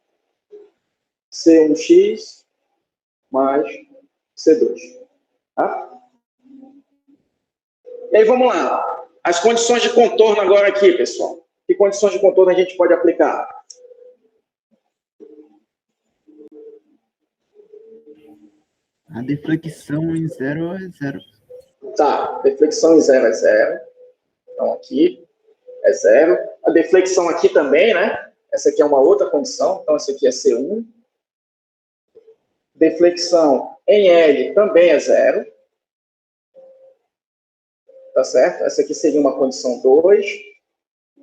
C1x, mais C2. Tá? E aí, vamos lá. As condições de contorno agora aqui, pessoal. Que condições de contorno a gente pode aplicar? A deflexão em 0 é 0. Tá, deflexão em 0 é 0. Então, aqui é 0. A deflexão aqui também, né? Essa aqui é uma outra condição. Então, essa aqui é C1. Deflexão em L também é 0. Tá certo? Essa aqui seria uma condição 2.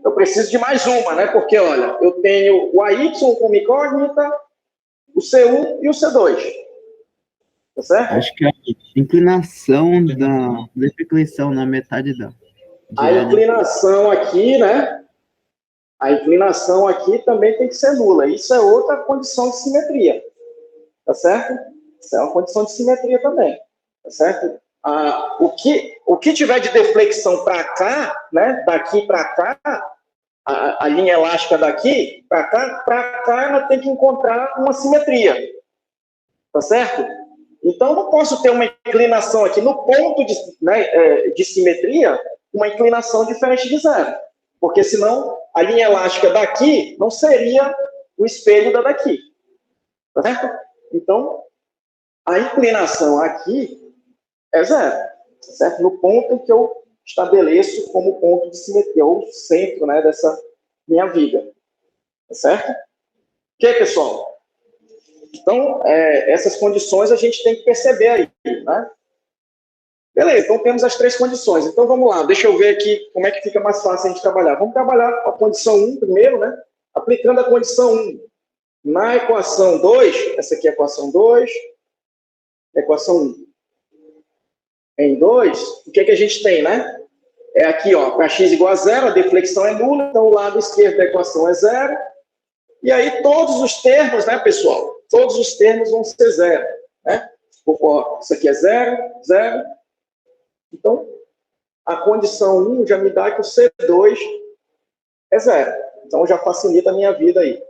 Eu preciso de mais uma, né? Porque, olha, eu tenho o AY como incógnita, o C1 e o C2. Tá certo? Acho que a inclinação da deflexão na metade da... A inclinação aqui, né? A inclinação aqui também tem que ser nula. Isso é outra condição de simetria. Tá certo? Isso é uma condição de simetria também. Tá certo? O que tiver de deflexão para cá, né? Daqui para cá, a linha elástica daqui para cá, ela tem que encontrar uma simetria. Tá certo? Então, não posso ter uma inclinação aqui no ponto de simetria, uma inclinação diferente de 0. Porque senão a linha elástica daqui não seria o espelho da daqui. Tá certo? Então, a inclinação aqui é 0. Tá certo? No ponto que eu estabeleço como ponto de simetria, ou centro, né, dessa minha viga. Tá certo? Ok, pessoal? Então, essas condições a gente tem que perceber aí, né? Beleza, então temos as 3 condições. Então, vamos lá, deixa eu ver aqui como é que fica mais fácil a gente trabalhar. Vamos trabalhar a condição 1 primeiro, né? Aplicando a condição 1 na equação 2, essa aqui é a equação 2, equação 1 em 2, o que a gente tem, né? É aqui, ó, para x igual a 0, a deflexão é nula, então o lado esquerdo da equação é 0. E aí todos os termos, né, pessoal? Todos os termos vão ser 0, né? Isso aqui é 0, 0. Então, a condição 1 já me dá que o C2 é 0. Então, já facilita a minha vida aí.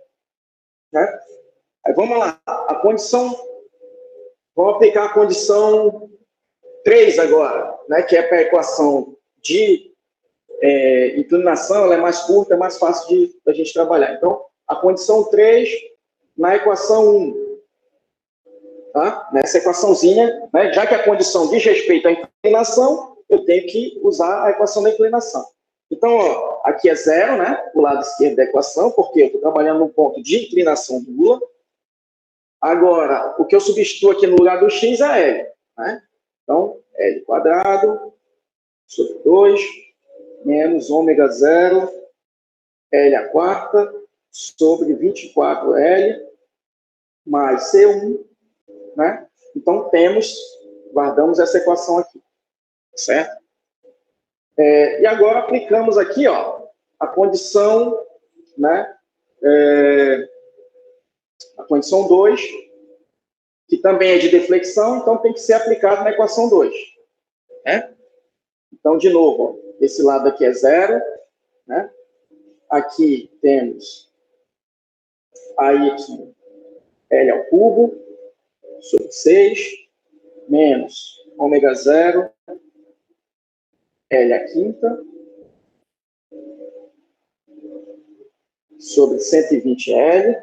Né? Aí, vamos lá. Vamos aplicar a condição 3 agora, né? Que é para a equação de inclinação, ela é mais curta, é mais fácil da gente trabalhar. Então, a condição 3 na equação 1. Tá? Nessa equaçãozinha, né? Já que a condição diz respeito à inclinação, eu tenho que usar a equação da inclinação. Então, ó, aqui é 0, né? O lado esquerdo da equação, porque eu estou trabalhando num ponto de inclinação nula. Agora, o que eu substituo aqui no lugar do x é L. Né? Então, L quadrado sobre 2 menos ômega 0 L a quarta sobre 24L mais C1. Né? Então, guardamos essa equação aqui. Certo? E agora aplicamos aqui, ó, a condição, né? A condição 2, que também é de deflexão, então tem que ser aplicado na equação 2. Né? Então, de novo, ó, esse lado aqui é 0. Né? Aqui temos AY L ao cubo sobre 6 menos ômega 0 L à quinta sobre 120L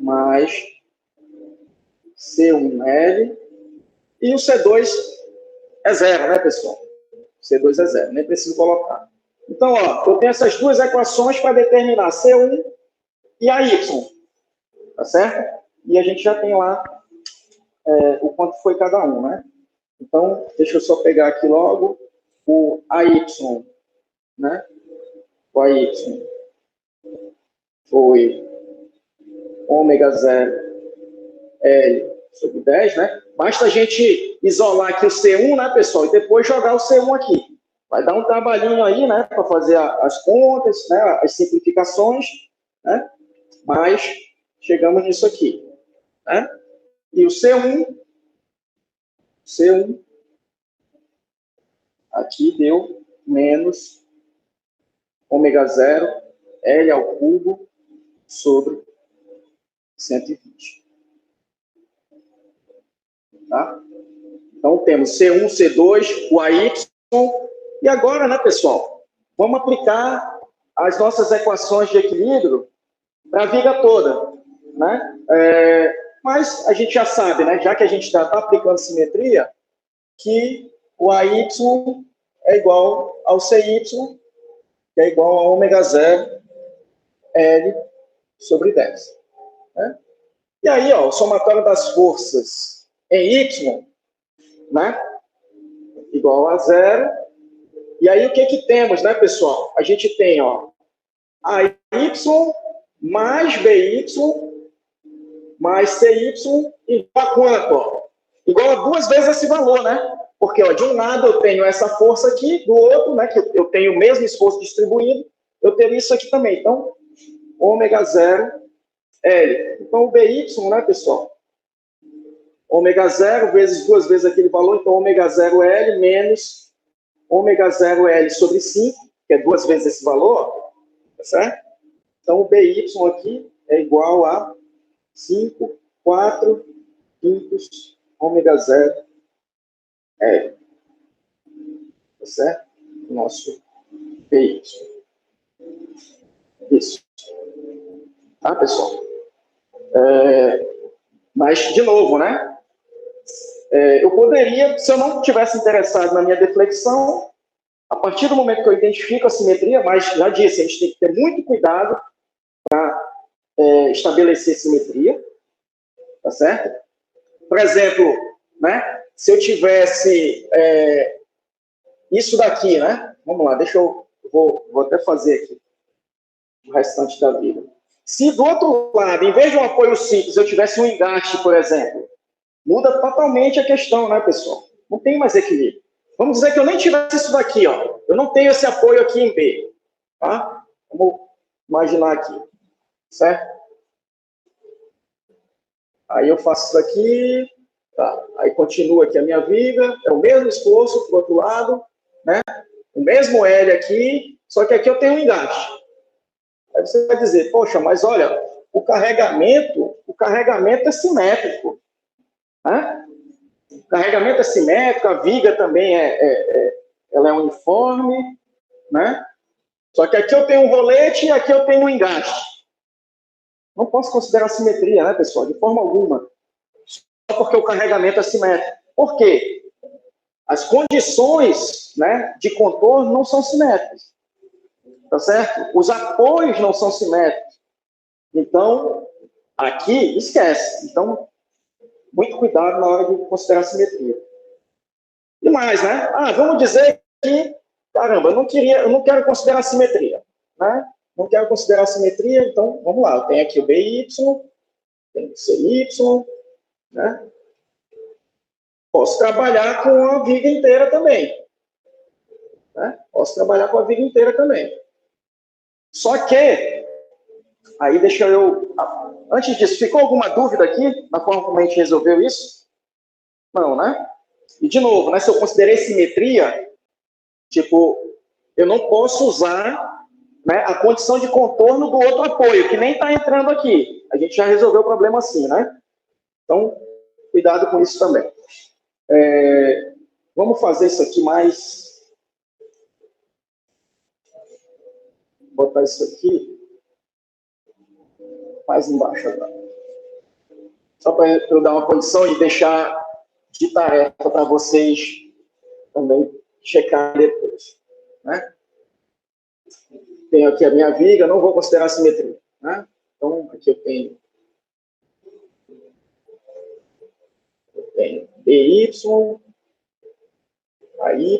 mais C1L, e o C2 é zero, né, pessoal? C2 é zero, nem preciso colocar. Então, ó, eu tenho essas duas equações para determinar C1 e a Y, tá certo? E a gente já tem lá o quanto foi cada um, né? Então, deixa eu só pegar aqui logo o AY, né? O AY foi ômega 0 L sobre 10, né? Basta a gente isolar aqui o C1, né, pessoal? E depois jogar o C1 aqui. Vai dar um trabalhinho aí, né, para fazer as contas, né, as simplificações, né? Mas chegamos nisso aqui, né? E o C1 aqui deu menos ômega 0 L ao cubo sobre 120. Tá? Então, temos C1, C2, o AY. E agora, né, pessoal, vamos aplicar as nossas equações de equilíbrio para a viga toda, né? Mas a gente já sabe, né, já que a gente já está aplicando simetria, que o AY é igual ao CY, que é igual a ômega 0 L sobre 10. Né? E aí, ó, o somatório das forças em Y, né, igual a 0. E aí, o que que temos, né, pessoal? A gente tem, ó, AY mais BY mais CY igual a quanto? Ó? Igual a 2 vezes esse valor, né? Porque, ó, de um lado eu tenho essa força aqui, do outro, né, que eu tenho o mesmo esforço distribuído, eu teria isso aqui também. Então, ômega 0 L. Então, o BY, né, pessoal? Ômega 0 vezes 2 vezes aquele valor, então ômega 0 L menos ômega 0 L sobre 5, que é 2 vezes esse valor, tá certo? Então, o BY aqui é igual a 5, 4 quintos ômega 0 L. Tá certo? Nosso BY. Isso. Tá, pessoal? Mas, de novo, né? Eu poderia, se eu não tivesse interessado na minha deflexão, a partir do momento que eu identifico a simetria, mas já disse, a gente tem que ter muito cuidado para estabelecer simetria, tá certo? Por exemplo, né, se eu tivesse isso daqui, né? Vamos lá, vou até fazer aqui o restante da vida. Se do outro lado, em vez de um apoio simples, eu tivesse um engaste, por exemplo, muda totalmente a questão, né, pessoal? Não tem mais equilíbrio. Vamos dizer que eu nem tivesse isso daqui, ó. Eu não tenho esse apoio aqui em B, tá? Vamos imaginar aqui, certo? Aí eu faço isso aqui, tá? Aí continua aqui a minha viga, é o mesmo esforço pro outro lado, né? O mesmo L aqui, só que aqui eu tenho um engaste. Aí você vai dizer, poxa, mas olha, o carregamento é simétrico, né? O carregamento é simétrico, a viga também ela é uniforme, né? Só que aqui eu tenho um rolete e aqui eu tenho um engaste. Não posso considerar simetria, né, pessoal? De forma alguma. Só porque o carregamento é simétrico. Por quê? As condições, né, de contorno não são simétricas. Tá certo? Os apoios não são simétricos. Então, aqui, esquece. Então, muito cuidado na hora de considerar simetria. E mais, né? Vamos dizer que, caramba, eu não quero considerar simetria, né? Não quero considerar simetria, então, vamos lá. Eu tenho aqui o BY, tenho o CY, né? Posso trabalhar com a viga inteira também. Né? Posso trabalhar com a viga inteira também. Só que, aí deixa eu... Antes disso, ficou alguma dúvida aqui na forma como a gente resolveu isso? Não, né? E, de novo, né, se eu considerei simetria, tipo, eu não posso usar, né, a condição de contorno do outro apoio, que nem está entrando aqui. A gente já resolveu o problema assim, né? Então, cuidado com isso também. Vamos fazer isso aqui mais... Vou botar isso aqui mais embaixo agora. Só para eu dar uma condição e deixar de tarefa para vocês também checar depois. Né? Tenho aqui a minha viga, não vou considerar simetria. Né? Então, aqui eu tenho BY, AY,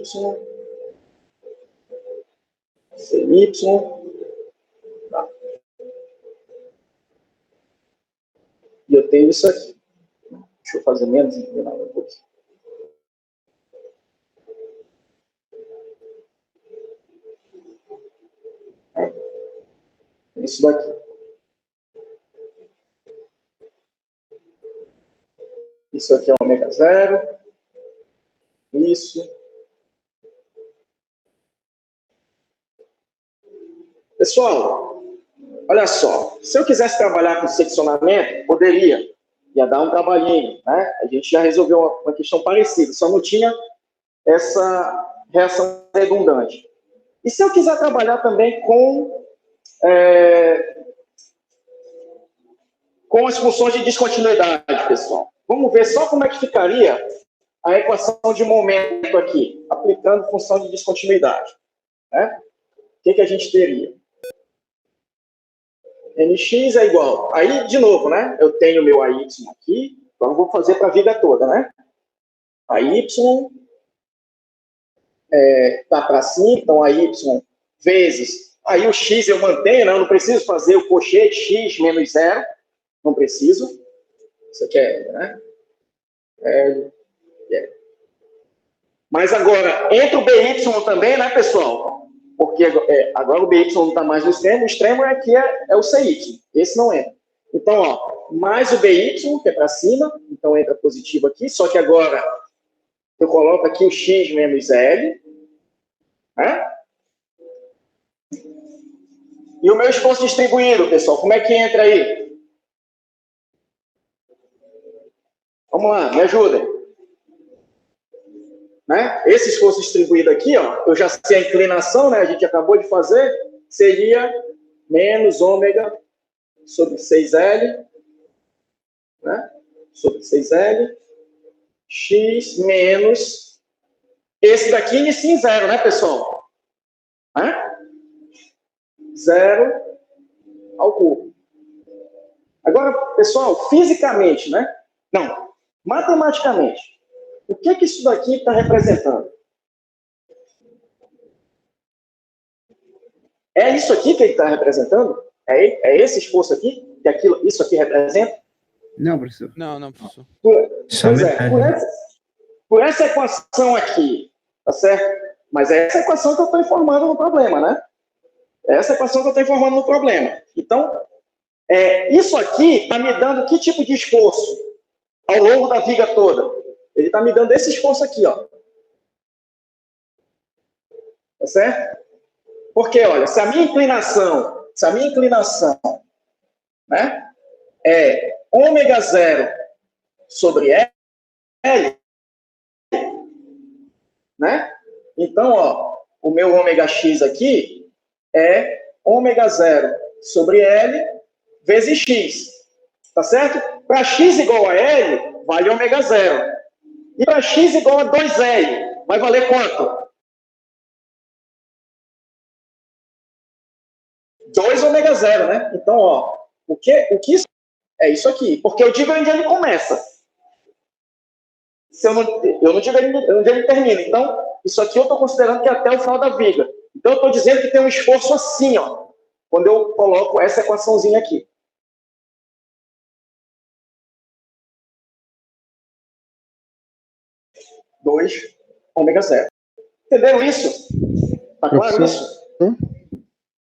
CY, tá? E eu tenho isso aqui. Deixa eu fazer menos inclinado um pouquinho. Isso daqui. Isso aqui é ômega 0. Isso. Pessoal, olha só. Se eu quisesse trabalhar com seccionamento, poderia. Ia dar um trabalhinho, né? A gente já resolveu uma questão parecida, só não tinha essa reação redundante. E se eu quiser trabalhar também com as funções de descontinuidade, pessoal? Vamos ver só como é que ficaria a equação de momento aqui, aplicando função de descontinuidade. Né? O que a gente teria? Nx é igual. Aí, de novo, né? Eu tenho meu AY aqui, então eu vou fazer para a vida toda, né? AY está para cima, então AY vezes. Aí o x eu mantenho, né? Eu não preciso fazer o cochete x menos 0. Não preciso. Isso aqui né? Mas agora, entre o BY também, né, pessoal? Porque agora o BY não está mais no extremo, o extremo aqui é o CY. Esse não entra. Então, ó, mais o BY, que é para cima, então entra positivo aqui, só que agora eu coloco aqui o x menos L, né? E o meu esforço distribuído, pessoal, como é que entra aí? Vamos lá, me ajudem. Né? Esse esforço distribuído aqui, ó, eu já sei a inclinação, né? A gente acabou de fazer, seria menos ômega sobre 6L, né? Sobre 6L, x menos, esse daqui inicia em 0, né, pessoal? Né? 0 ao cubo. Agora, pessoal, fisicamente, né? Não, matematicamente, o que isso daqui está representando? É isso aqui que ele está representando? É esse esforço aqui? Que isso aqui representa? Não, professor. Não, professor. Por essa equação aqui, tá certo? Mas é essa equação que eu estou informando no problema, né? É essa equação que eu estou informando no problema. Então, isso aqui está me dando que tipo de esforço ao longo da viga toda? Ele está me dando esse esforço aqui, ó. Tá certo? Porque, olha, se a minha inclinação, né, é ômega 0 sobre L, né? Então, ó, o meu ômega x aqui é ômega 0 sobre L vezes x. Tá certo? Para x igual a L, vale ômega 0. E para x igual a 2L, vai valer quanto? 2 ômega 0, né? Então, ó, o que isso é isso aqui? Porque eu digo onde ele começa. Se eu não digo onde ele termina. Então, isso aqui eu estou considerando que é até o final da viga. Então, eu estou dizendo que tem um esforço assim, ó, quando eu coloco essa equaçãozinha aqui. Dois ômega 0. Entenderam isso? Tá claro isso?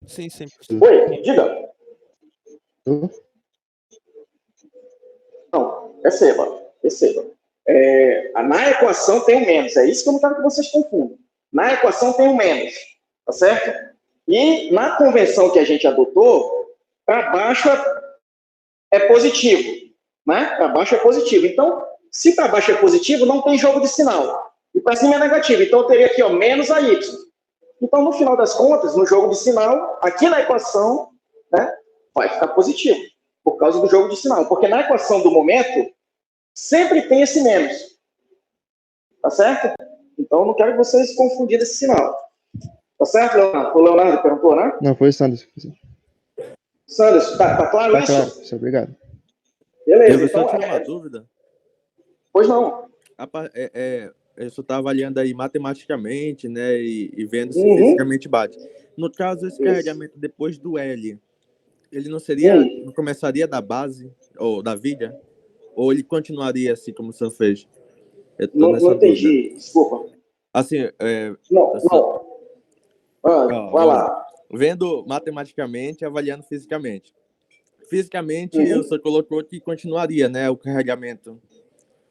Sim. Oi, diga. Não, perceba. Na equação tem um menos. É isso que eu não quero que vocês confundam. Na equação tem um menos. Tá certo? E na convenção que a gente adotou, para baixo é positivo. Né? Para baixo é positivo. Então, se para baixo é positivo, não tem jogo de sinal. E para cima é negativo. Então, eu teria aqui, ó, menos AY. Então, no final das contas, no jogo de sinal, aqui na equação, né, vai ficar positivo. Por causa do jogo de sinal. Porque na equação do momento, sempre tem esse menos. Tá certo? Então, não quero que vocês se confundirem esse sinal. Tá certo, Leonardo? O Leonardo perguntou, né? Não, foi o Sanderson. Sanderson, tá claro Tá isso? claro, professor, obrigado. Beleza, Eu só então... tinha uma dúvida. Pois não. Eu só estava avaliando aí matematicamente, né, e vendo se fisicamente bate. No caso, esse carregamento depois do L, ele não começaria da base, ou da viga? Ou ele continuaria assim como o senhor fez? Eu tô Não nessa entendi, dúvida. desculpa. Assim, Não. ó, Vai vamos lá. lá. Vendo matematicamente, avaliando fisicamente. Fisicamente, o senhor colocou que continuaria, né, o carregamento.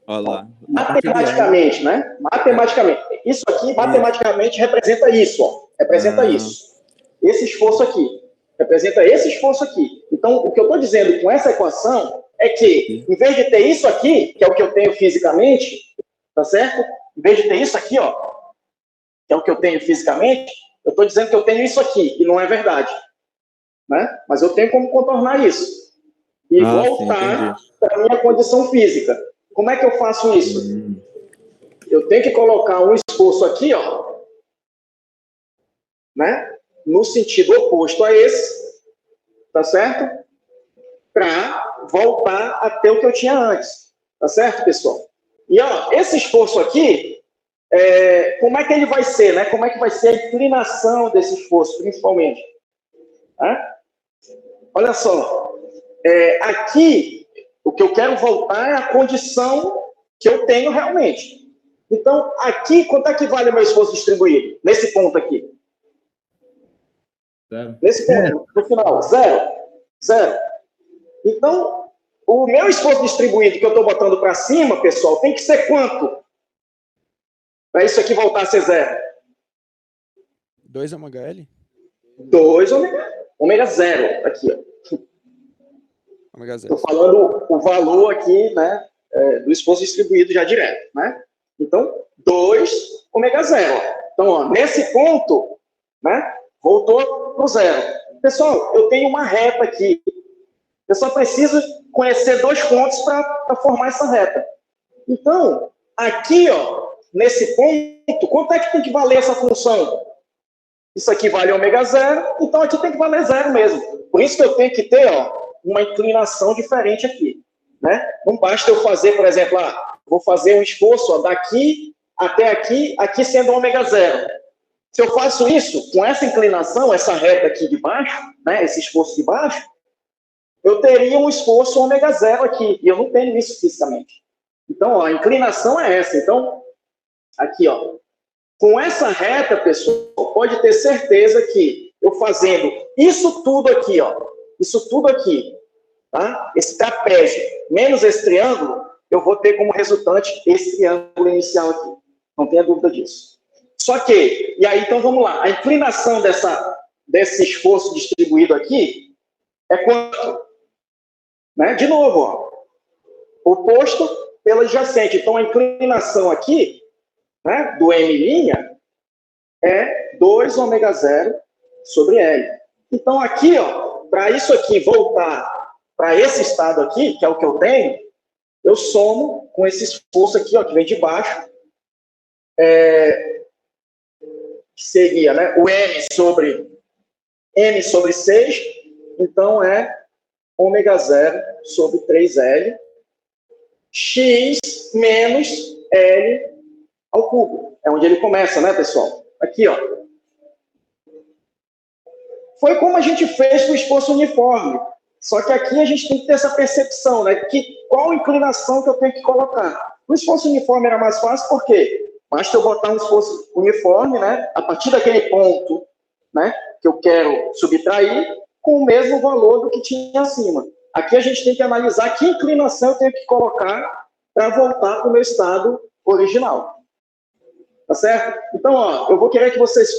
Olha lá. A partir do L, Matematicamente, né? Matematicamente. Isso aqui, matematicamente, representa isso, ó. Representa isso. Esse esforço aqui. Representa esse esforço aqui. Então, o que eu estou dizendo com essa equação é que, em vez de ter isso aqui, que é o que eu tenho fisicamente, tá certo? Em vez de ter isso aqui, ó, que é o que eu tenho fisicamente, eu estou dizendo que eu tenho isso aqui, e não é verdade. Né? Mas eu tenho como contornar isso. E voltar para a minha condição física. Como é que eu faço isso? Eu tenho que colocar um esforço aqui, ó, né? No sentido oposto a esse, tá certo? Para voltar a ter o que eu tinha antes, tá certo, pessoal? E, ó, esse esforço aqui, como é que ele vai ser, né? Como é que vai ser a inclinação desse esforço, principalmente? Né? Olha só, aqui, o que eu quero voltar é a condição que eu tenho realmente. Então, aqui, quanto é que vale o meu esforço distribuído? Nesse ponto aqui. Zero. Nesse ponto, no final, zero. Então, o meu esforço distribuído que eu estou botando para cima, pessoal, tem que ser quanto? Para isso aqui voltar a ser zero. 2 ômega-L? 2 ômega zero, aqui, ó. Ômega zero. Estou falando o valor aqui, né, do esforço distribuído já direto, né? Então, 2 ômega zero. Então, ó, nesse ponto, né, voltou para o zero. Pessoal, eu tenho uma reta aqui. Eu só preciso conhecer 2 pontos para formar essa reta. Então, aqui, ó, nesse ponto, quanto é que tem que valer essa função? Isso aqui vale ômega zero, então aqui tem que valer zero mesmo. Por isso que eu tenho que ter, ó, uma inclinação diferente aqui, né? Não basta eu fazer, por exemplo, vou fazer um esforço, ó, daqui até aqui, aqui sendo ômega zero. Se eu faço isso com essa inclinação, essa reta aqui de baixo, né, esse esforço de baixo, eu teria um esforço ômega zero aqui, e eu não tenho isso fisicamente. Então, ó, a inclinação é essa. Então, aqui, ó, com essa reta, pessoal, pode ter certeza que eu fazendo isso tudo aqui, ó, tá? Esse trapézio menos esse triângulo, eu vou ter como resultante esse triângulo inicial aqui. Não tenha dúvida disso. Só que, e aí, então vamos lá, a inclinação desse esforço distribuído aqui é quanto? Né? De novo, ó, oposto pela adjacente. Então, a inclinação aqui, né, do M' é 2 ômega zero sobre L. Então, aqui, ó, para isso aqui voltar para esse estado aqui, que é o que eu tenho, eu somo com esse esforço aqui, ó, que vem de baixo, que seria, né, o M sobre 6, então é ômega zero sobre 3L, x menos L ao cubo. É onde ele começa, né, pessoal? Aqui, ó. Foi como a gente fez com o esforço uniforme. Só que aqui a gente tem que ter essa percepção, né? Qual inclinação que eu tenho que colocar. O esforço uniforme era mais fácil, por quê? Basta eu botar um esforço uniforme, né? A partir daquele ponto, né, que eu quero subtrair, com o mesmo valor do que tinha acima. Aqui a gente tem que analisar que inclinação eu tenho que colocar para voltar para o meu estado original. Tá certo? Então, ó, eu vou querer que vocês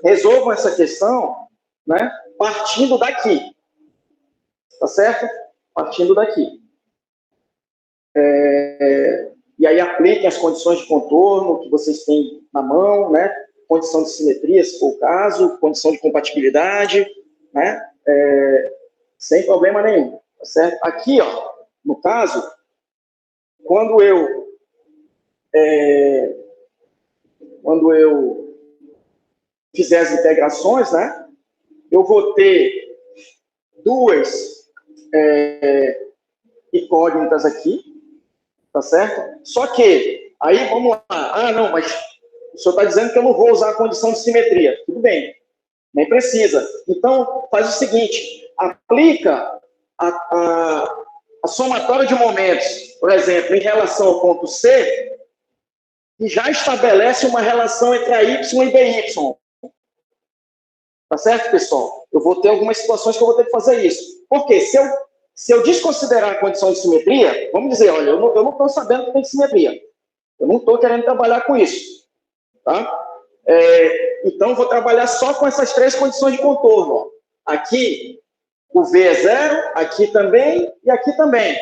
resolvam essa questão, né, partindo daqui. Tá certo? Partindo daqui. E aí apliquem as condições de contorno que vocês têm na mão, né? Condição de simetria, se for o caso, condição de compatibilidade, né? sem problema nenhum, tá certo? Aqui, ó, no caso, quando eu fizer as integrações, né, eu vou ter duas incógnitas aqui, tá certo? Só que, aí vamos lá, não, mas o senhor está dizendo que eu não vou usar a condição de simetria. Tudo bem, nem precisa. Então, faz o seguinte, aplica a somatória de momentos, por exemplo, em relação ao ponto C, e já estabelece uma relação entre a Y e BY. Tá certo, pessoal? Eu vou ter algumas situações que eu vou ter que fazer isso. Por quê? Se eu desconsiderar a condição de simetria, vamos dizer, olha, eu não estou sabendo que tem simetria. Eu não estou querendo trabalhar com isso. Tá? Então, eu vou trabalhar só com essas três condições de contorno. Ó. Aqui, o V é 0, aqui também e aqui também.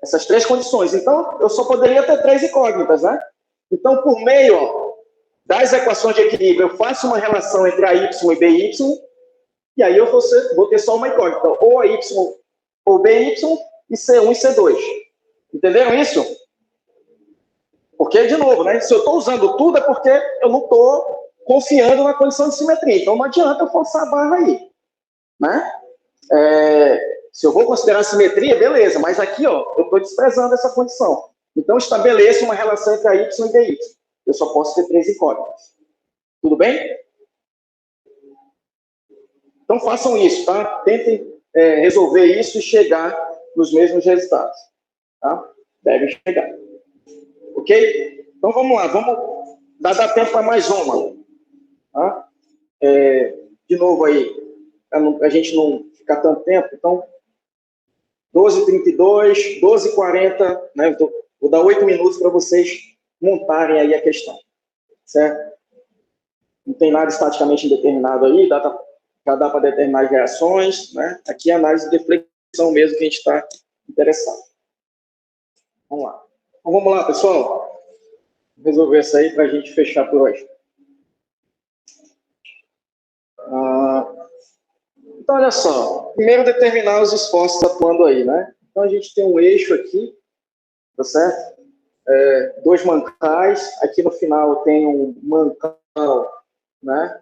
Essas três condições. Então, eu só poderia ter três incógnitas, né? Então, por meio das equações de equilíbrio, eu faço uma relação entre a Y e BY, e aí eu vou ter só uma incógnita, ou a Y ou BY, e C1 e C2. Entenderam isso? Porque, de novo, né, se eu estou usando tudo é porque eu não estou confiando na condição de simetria. Então, não adianta eu forçar a barra aí. Né? Se eu vou considerar simetria, beleza, mas aqui ó, eu estou desprezando essa condição. Então, estabeleço uma relação entre a Y e BY. Eu só posso ter três incógnitas. Tudo bem? Então, façam isso, tá? Tentem resolver isso e chegar nos mesmos resultados. Tá? Devem chegar. Ok? Então, vamos lá. Vamos dar tempo para mais uma. Tá? De novo aí, para a gente não ficar tanto tempo. Então, 12h32, 12h40, né? Vou dar 8 minutos para vocês montarem aí a questão. Certo? Não tem nada estaticamente indeterminado aí, já dá para determinar as reações, né? Aqui é análise de deflexão mesmo que a gente está interessado. Vamos lá. Então, vamos lá, pessoal. Vou resolver isso aí para a gente fechar por hoje. Então, olha só. Primeiro, determinar os esforços atuando aí, né? Então, a gente tem um eixo aqui, tá certo? Dois mancais. Aqui no final eu tenho um mancal, né?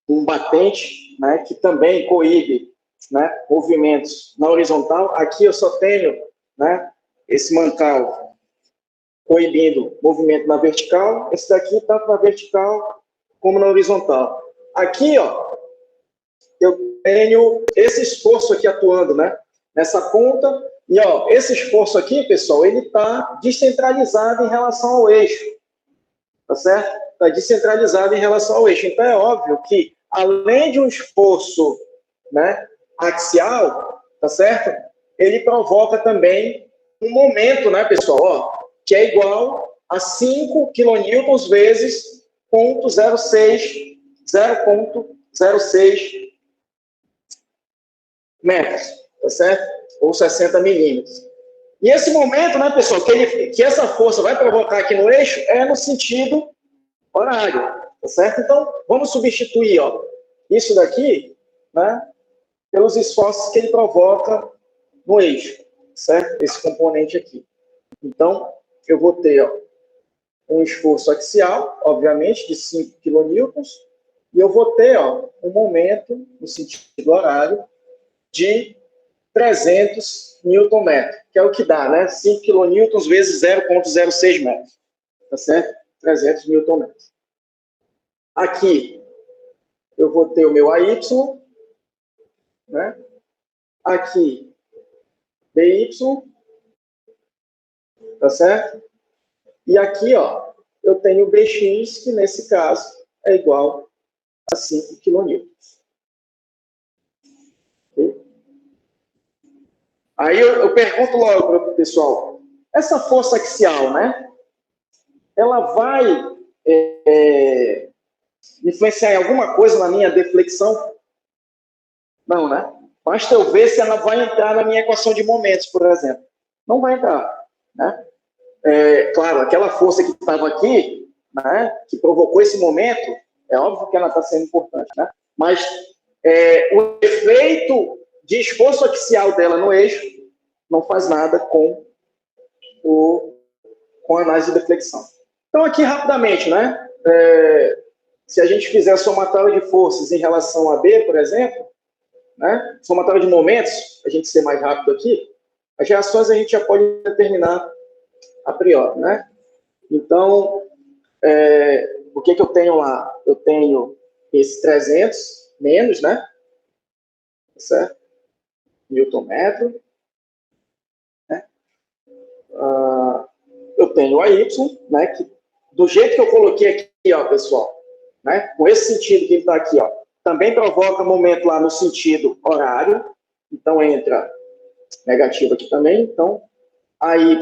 Um batente, né? Que também coíbe, né? Movimentos na horizontal. Aqui eu só tenho, né? Esse mancal coibindo movimento na vertical. Esse daqui tanto na vertical como na horizontal. Aqui, ó, eu tenho esse esforço aqui atuando, né? Nessa ponta. E, ó, esse esforço aqui, pessoal, ele está descentralizado em relação ao eixo. Tá certo? Está descentralizado em relação ao eixo. Então, é óbvio que, além de um esforço, né, axial, tá certo? Ele provoca também um momento, né, pessoal, ó, que é igual a 5 kN vezes 0,06 metros, tá certo? Ou 60 milímetros. E esse momento, né, pessoal, que essa força vai provocar aqui no eixo é no sentido horário, tá certo? Então, vamos substituir, ó, isso daqui, né, pelos esforços que ele provoca no eixo, certo? Esse componente aqui. Então, eu vou ter, ó, um esforço axial, obviamente, de 5 kN, e eu vou ter, ó, um momento, no sentido horário, de 300 Nm, que é o que dá, né? 5 kN vezes 0,06 metros. Tá certo? 300 Nm. Aqui, eu vou ter o meu AY, né? Aqui, BY, tá certo? E aqui, ó, eu tenho o BX, que nesse caso é igual a 5 kN. Okay? Aí eu pergunto logo para o pessoal, essa força axial, né? Ela vai influenciar em alguma coisa na minha deflexão? Não, né? Basta eu ver se ela vai entrar na minha equação de momentos, por exemplo. Não vai entrar, né? Claro, aquela força que estava aqui, né, que provocou esse momento, é óbvio que ela está sendo importante, né? Mas o efeito de esforço axial dela no eixo não faz nada com a análise de deflexão. Então, aqui, rapidamente, né? Se a gente fizer a somatória de forças em relação a B, por exemplo, né? Somatória de momentos, a gente ser mais rápido aqui, as reações a gente já pode determinar a priori, né? Então, o que eu tenho lá? Eu tenho esse 300 menos, né? Certo? Newton metro. Né? Eu tenho a Y, né? Que, do jeito que eu coloquei aqui, ó, pessoal, né? Com esse sentido que está aqui, ó, também provoca momento lá no sentido horário. Então, entra negativo aqui também. Então, AY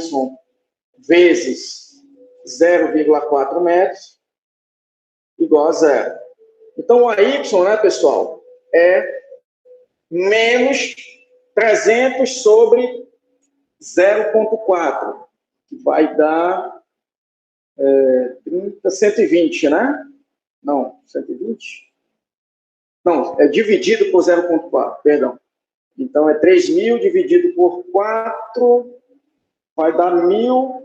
vezes 0,4 metros igual a zero. Então, o AY, né, pessoal, é menos 300 sobre 0,4, que vai dar 120, né? Não, 120? Não, é dividido por 0,4, perdão. Então, é 3.000 dividido por 4, vai dar 1.000.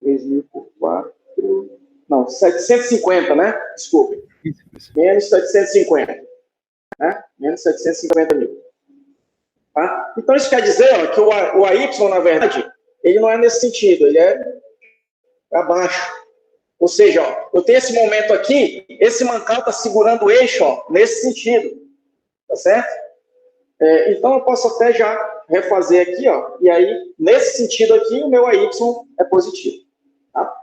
3.000 por 4. Não, 750, né? Desculpe. Menos 750. Né? Menos 750 mil. Tá? Então, isso quer dizer, ó, que o AY, na verdade, ele não é nesse sentido, ele é para baixo. Ou seja, ó, eu tenho esse momento aqui, esse mancal está segurando o eixo, ó, nesse sentido. Tá certo? Então, eu posso até já refazer aqui, ó, e aí, nesse sentido aqui, o meu AY é positivo. Tá?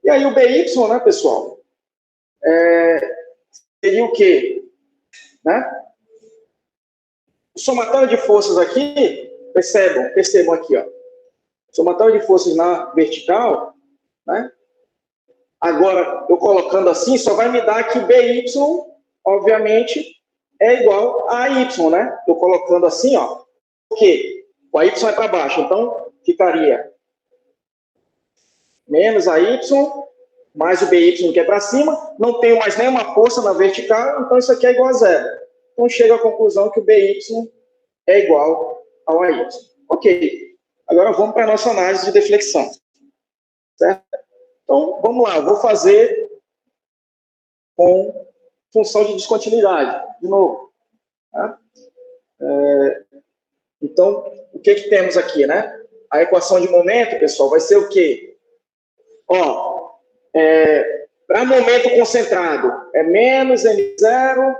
E aí, o BY, né, pessoal, seria o quê? Né? O somatório de forças aqui, percebam aqui, ó, o somatório de forças na vertical, né? Agora, eu colocando assim, só vai me dar que BY, obviamente, é igual a AY, né? Estou colocando assim, ó, porque o AY é para baixo, então ficaria menos AY, mais o BY que é para cima, não tenho mais nenhuma força na vertical, então isso aqui é igual a zero. Então chega à conclusão que o BY é igual ao AY. Ok, agora vamos para a nossa análise de deflexão. Certo? Então, vamos lá, eu vou fazer com função de descontinuidade, de novo. Tá? Então, o que temos aqui, né? A equação de momento, pessoal, vai ser o quê? Ó, para momento concentrado, é menos M0,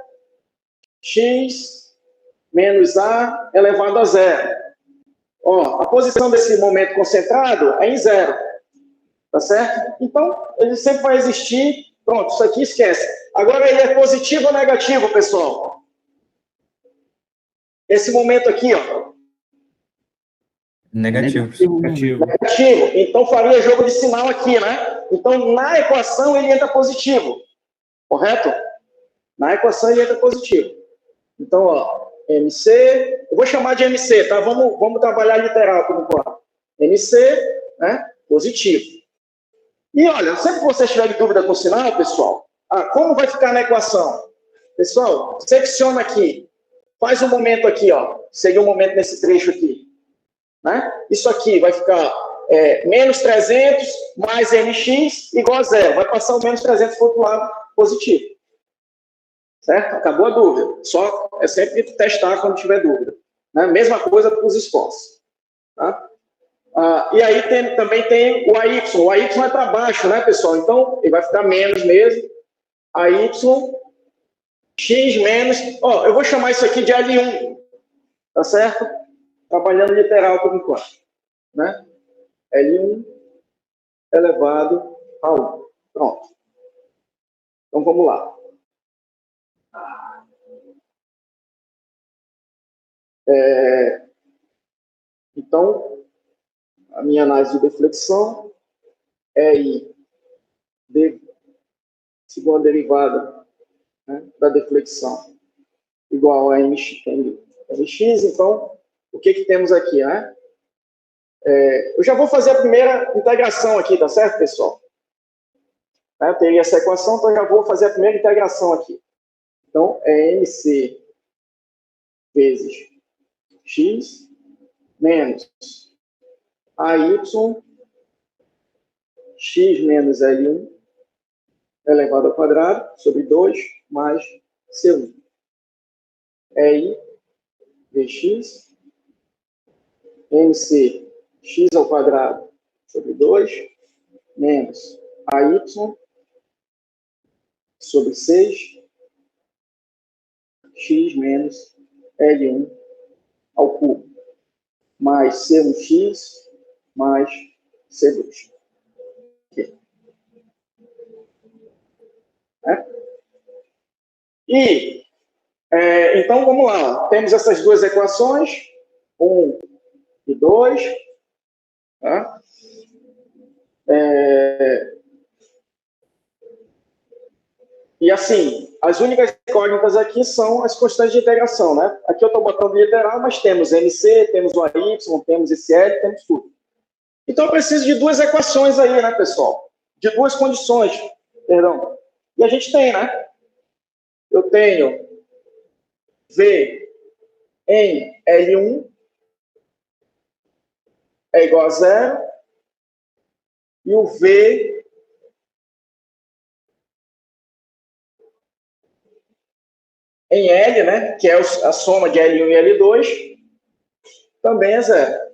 x, menos A elevado a zero. Ó, a posição desse momento concentrado é em zero. Tá certo? Então, ele sempre vai existir. Pronto, isso aqui esquece. Agora, ele é positivo ou negativo, pessoal? Esse momento aqui, ó. Negativo. Negativo. Então, faria jogo de sinal aqui, né? Então, na equação, ele entra positivo. Correto? Na equação, ele entra positivo. Então, ó, MC... Eu vou chamar de MC, tá? Vamos trabalhar literal por enquanto. MC, né? Positivo. E olha, sempre que vocês tiverem dúvida com o sinal, pessoal, como vai ficar na equação? Pessoal, secciona aqui. Faz um momento aqui, ó. Seria um momento nesse trecho aqui. Né? Isso aqui vai ficar menos 300 mais NX igual a zero. Vai passar o menos 300 para o outro lado positivo. Certo? Acabou a dúvida. Só é sempre testar quando tiver dúvida. Né? Mesma coisa para os esforços. Tá? E aí também tem o AY. O AY é para baixo, né, pessoal? Então, ele vai ficar menos mesmo. AY, X menos... Ó, eu vou chamar isso aqui de L1. Tá certo? Trabalhando literal por enquanto. Né? L1 elevado a 1. Pronto. Então, vamos lá. Então... A minha análise de deflexão é I, segunda derivada, né, da deflexão, igual a MX. Então, o que temos aqui, né? Eu já vou fazer a primeira integração aqui, tá certo, pessoal? né? Eu teria essa equação, então eu já vou fazer a primeira integração aqui. Então, é MC vezes x menos AY x menos L1 elevado ao quadrado sobre 2 mais C1. É I dx MC x ao quadrado sobre 2 menos AY sobre 6 x menos L1 ao cubo mais C1x mais C2. Okay. E, então, vamos lá. Temos essas duas equações, 1 e 2. Tá? E, assim, as únicas incógnitas aqui são as constantes de integração, né? Aqui eu estou botando literal, mas temos MC, temos o AY, temos esse L, temos tudo. Então, eu preciso de duas equações aí, né, pessoal? De duas condições, perdão. E a gente tem, né? Eu tenho V em L1 é igual a 0 e o V em L, né, que é a soma de L1 e L2, também é 0.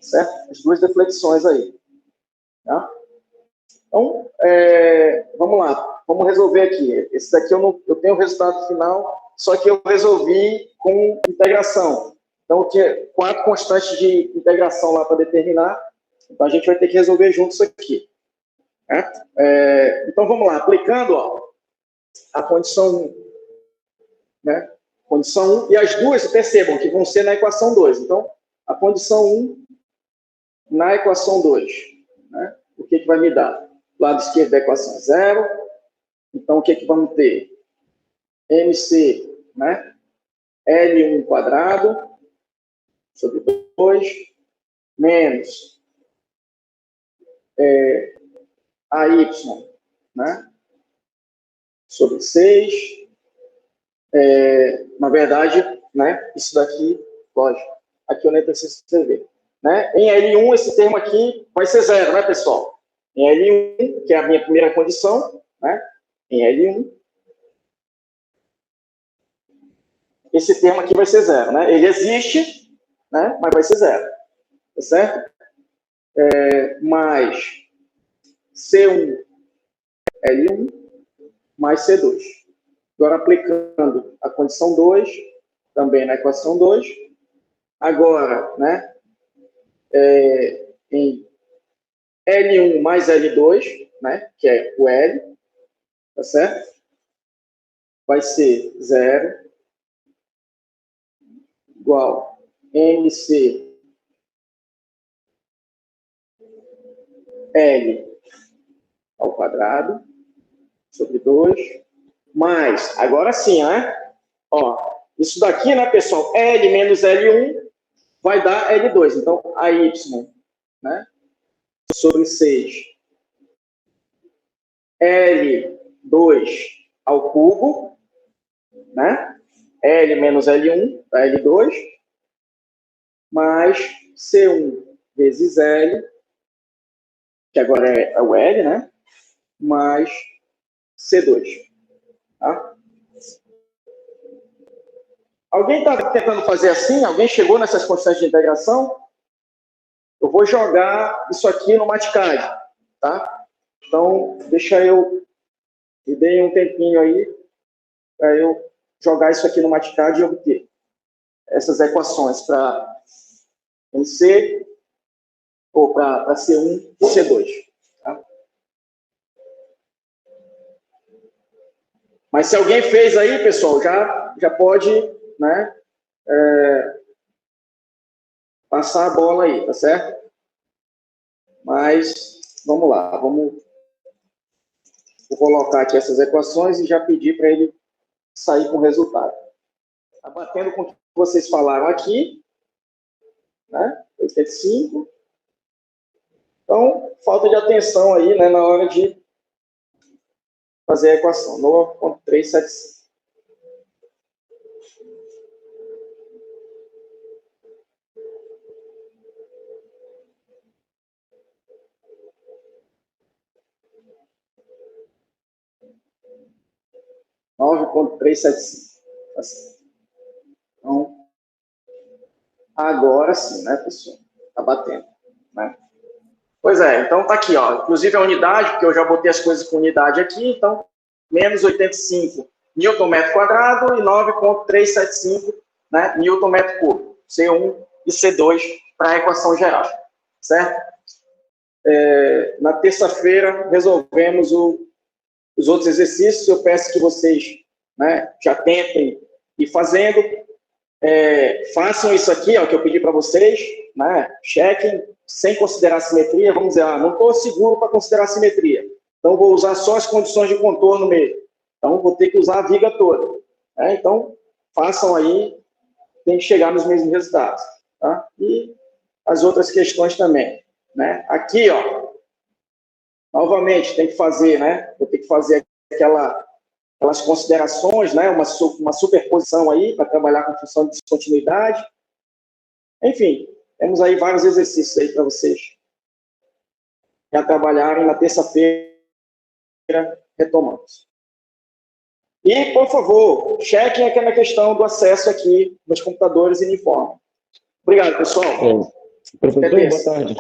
Certo? As duas deflexões aí. Tá? Então, vamos lá. Vamos resolver aqui. Esse daqui eu tenho o resultado final, só que eu resolvi com integração. Então, eu tinha 4 constantes de integração lá para determinar. Então, a gente vai ter que resolver junto isso aqui. Então, vamos lá. Aplicando a condição 1. Né? Condição 1. E as duas, percebam que vão ser na equação 2. Então, a condição 1 na equação 2. Né? O que vai me dar? Lado esquerdo da equação 0. Então, o que vamos ter? MC, né? L1 quadrado sobre 2 menos AY, né? Sobre 6. Na verdade, né? Isso daqui, lógico, aqui eu nem preciso escrever. Né? Em L1, esse termo aqui vai ser 0, né, pessoal? Em L1, que é a minha primeira condição, né? Em L1, esse termo aqui vai ser 0, né? Ele existe, né? Mas vai ser 0, tá certo? Mais C1, L1, mais C2. Agora, aplicando a condição 2, também na equação 2, agora, né? Em L1 mais L2, né? Que é o L, tá certo? Vai ser 0 igual MC L ao quadrado sobre 2, mais, agora sim, né? Ó, isso daqui, né, pessoal? L menos L1 vai dar L2. Então, AY, né? Sobre 6. L2 ao cubo, né? L menos L1 dá L2, mais C1 vezes L, que agora é o L, né? Mais C2. Tá? Alguém está tentando fazer assim? Alguém chegou nessas constantes de integração? Eu vou jogar isso aqui no Maticad, tá? Então, deixa eu... Me dei um tempinho aí para eu jogar isso aqui no Maticad e obter essas equações para MC ou para C1 e C2. Tá? Mas se alguém fez aí, pessoal, já pode, né, passar a bola aí, tá certo? Mas, vamos lá, vou colocar aqui essas equações e já pedir para ele sair com o resultado. Tá batendo com o que vocês falaram aqui, né? 85. Então, falta de atenção aí, né, na hora de fazer a equação. 9.375. Então, agora sim, né, pessoal? Tá batendo, né? Pois é, então tá aqui, ó. Inclusive a unidade, porque eu já botei as coisas com unidade aqui, então, menos 85 Newton metro quadrado e 9.375, né, Newton metro cúbico. C1 e C2 para a equação geral, certo? Na terça-feira resolvemos os outros exercícios. Eu peço que vocês, né, já tentem ir fazendo. Façam isso aqui, ó, que eu pedi para vocês, né, chequem, sem considerar simetria. Vamos dizer, não estou seguro para considerar simetria, então vou usar só as condições de contorno mesmo, então vou ter que usar a viga toda, né? Então, façam aí, tem que chegar nos mesmos resultados, tá? E as outras questões também, né? Aqui, ó, novamente, tem que fazer, né, vou ter que fazer aquelas considerações, né, uma superposição aí para trabalhar com função de descontinuidade. Enfim, temos aí vários exercícios aí para vocês já trabalharem. Na terça-feira retomamos. E, por favor, chequem aquela questão do acesso aqui nos computadores e me informem. Obrigado, pessoal. Professor, boa tarde.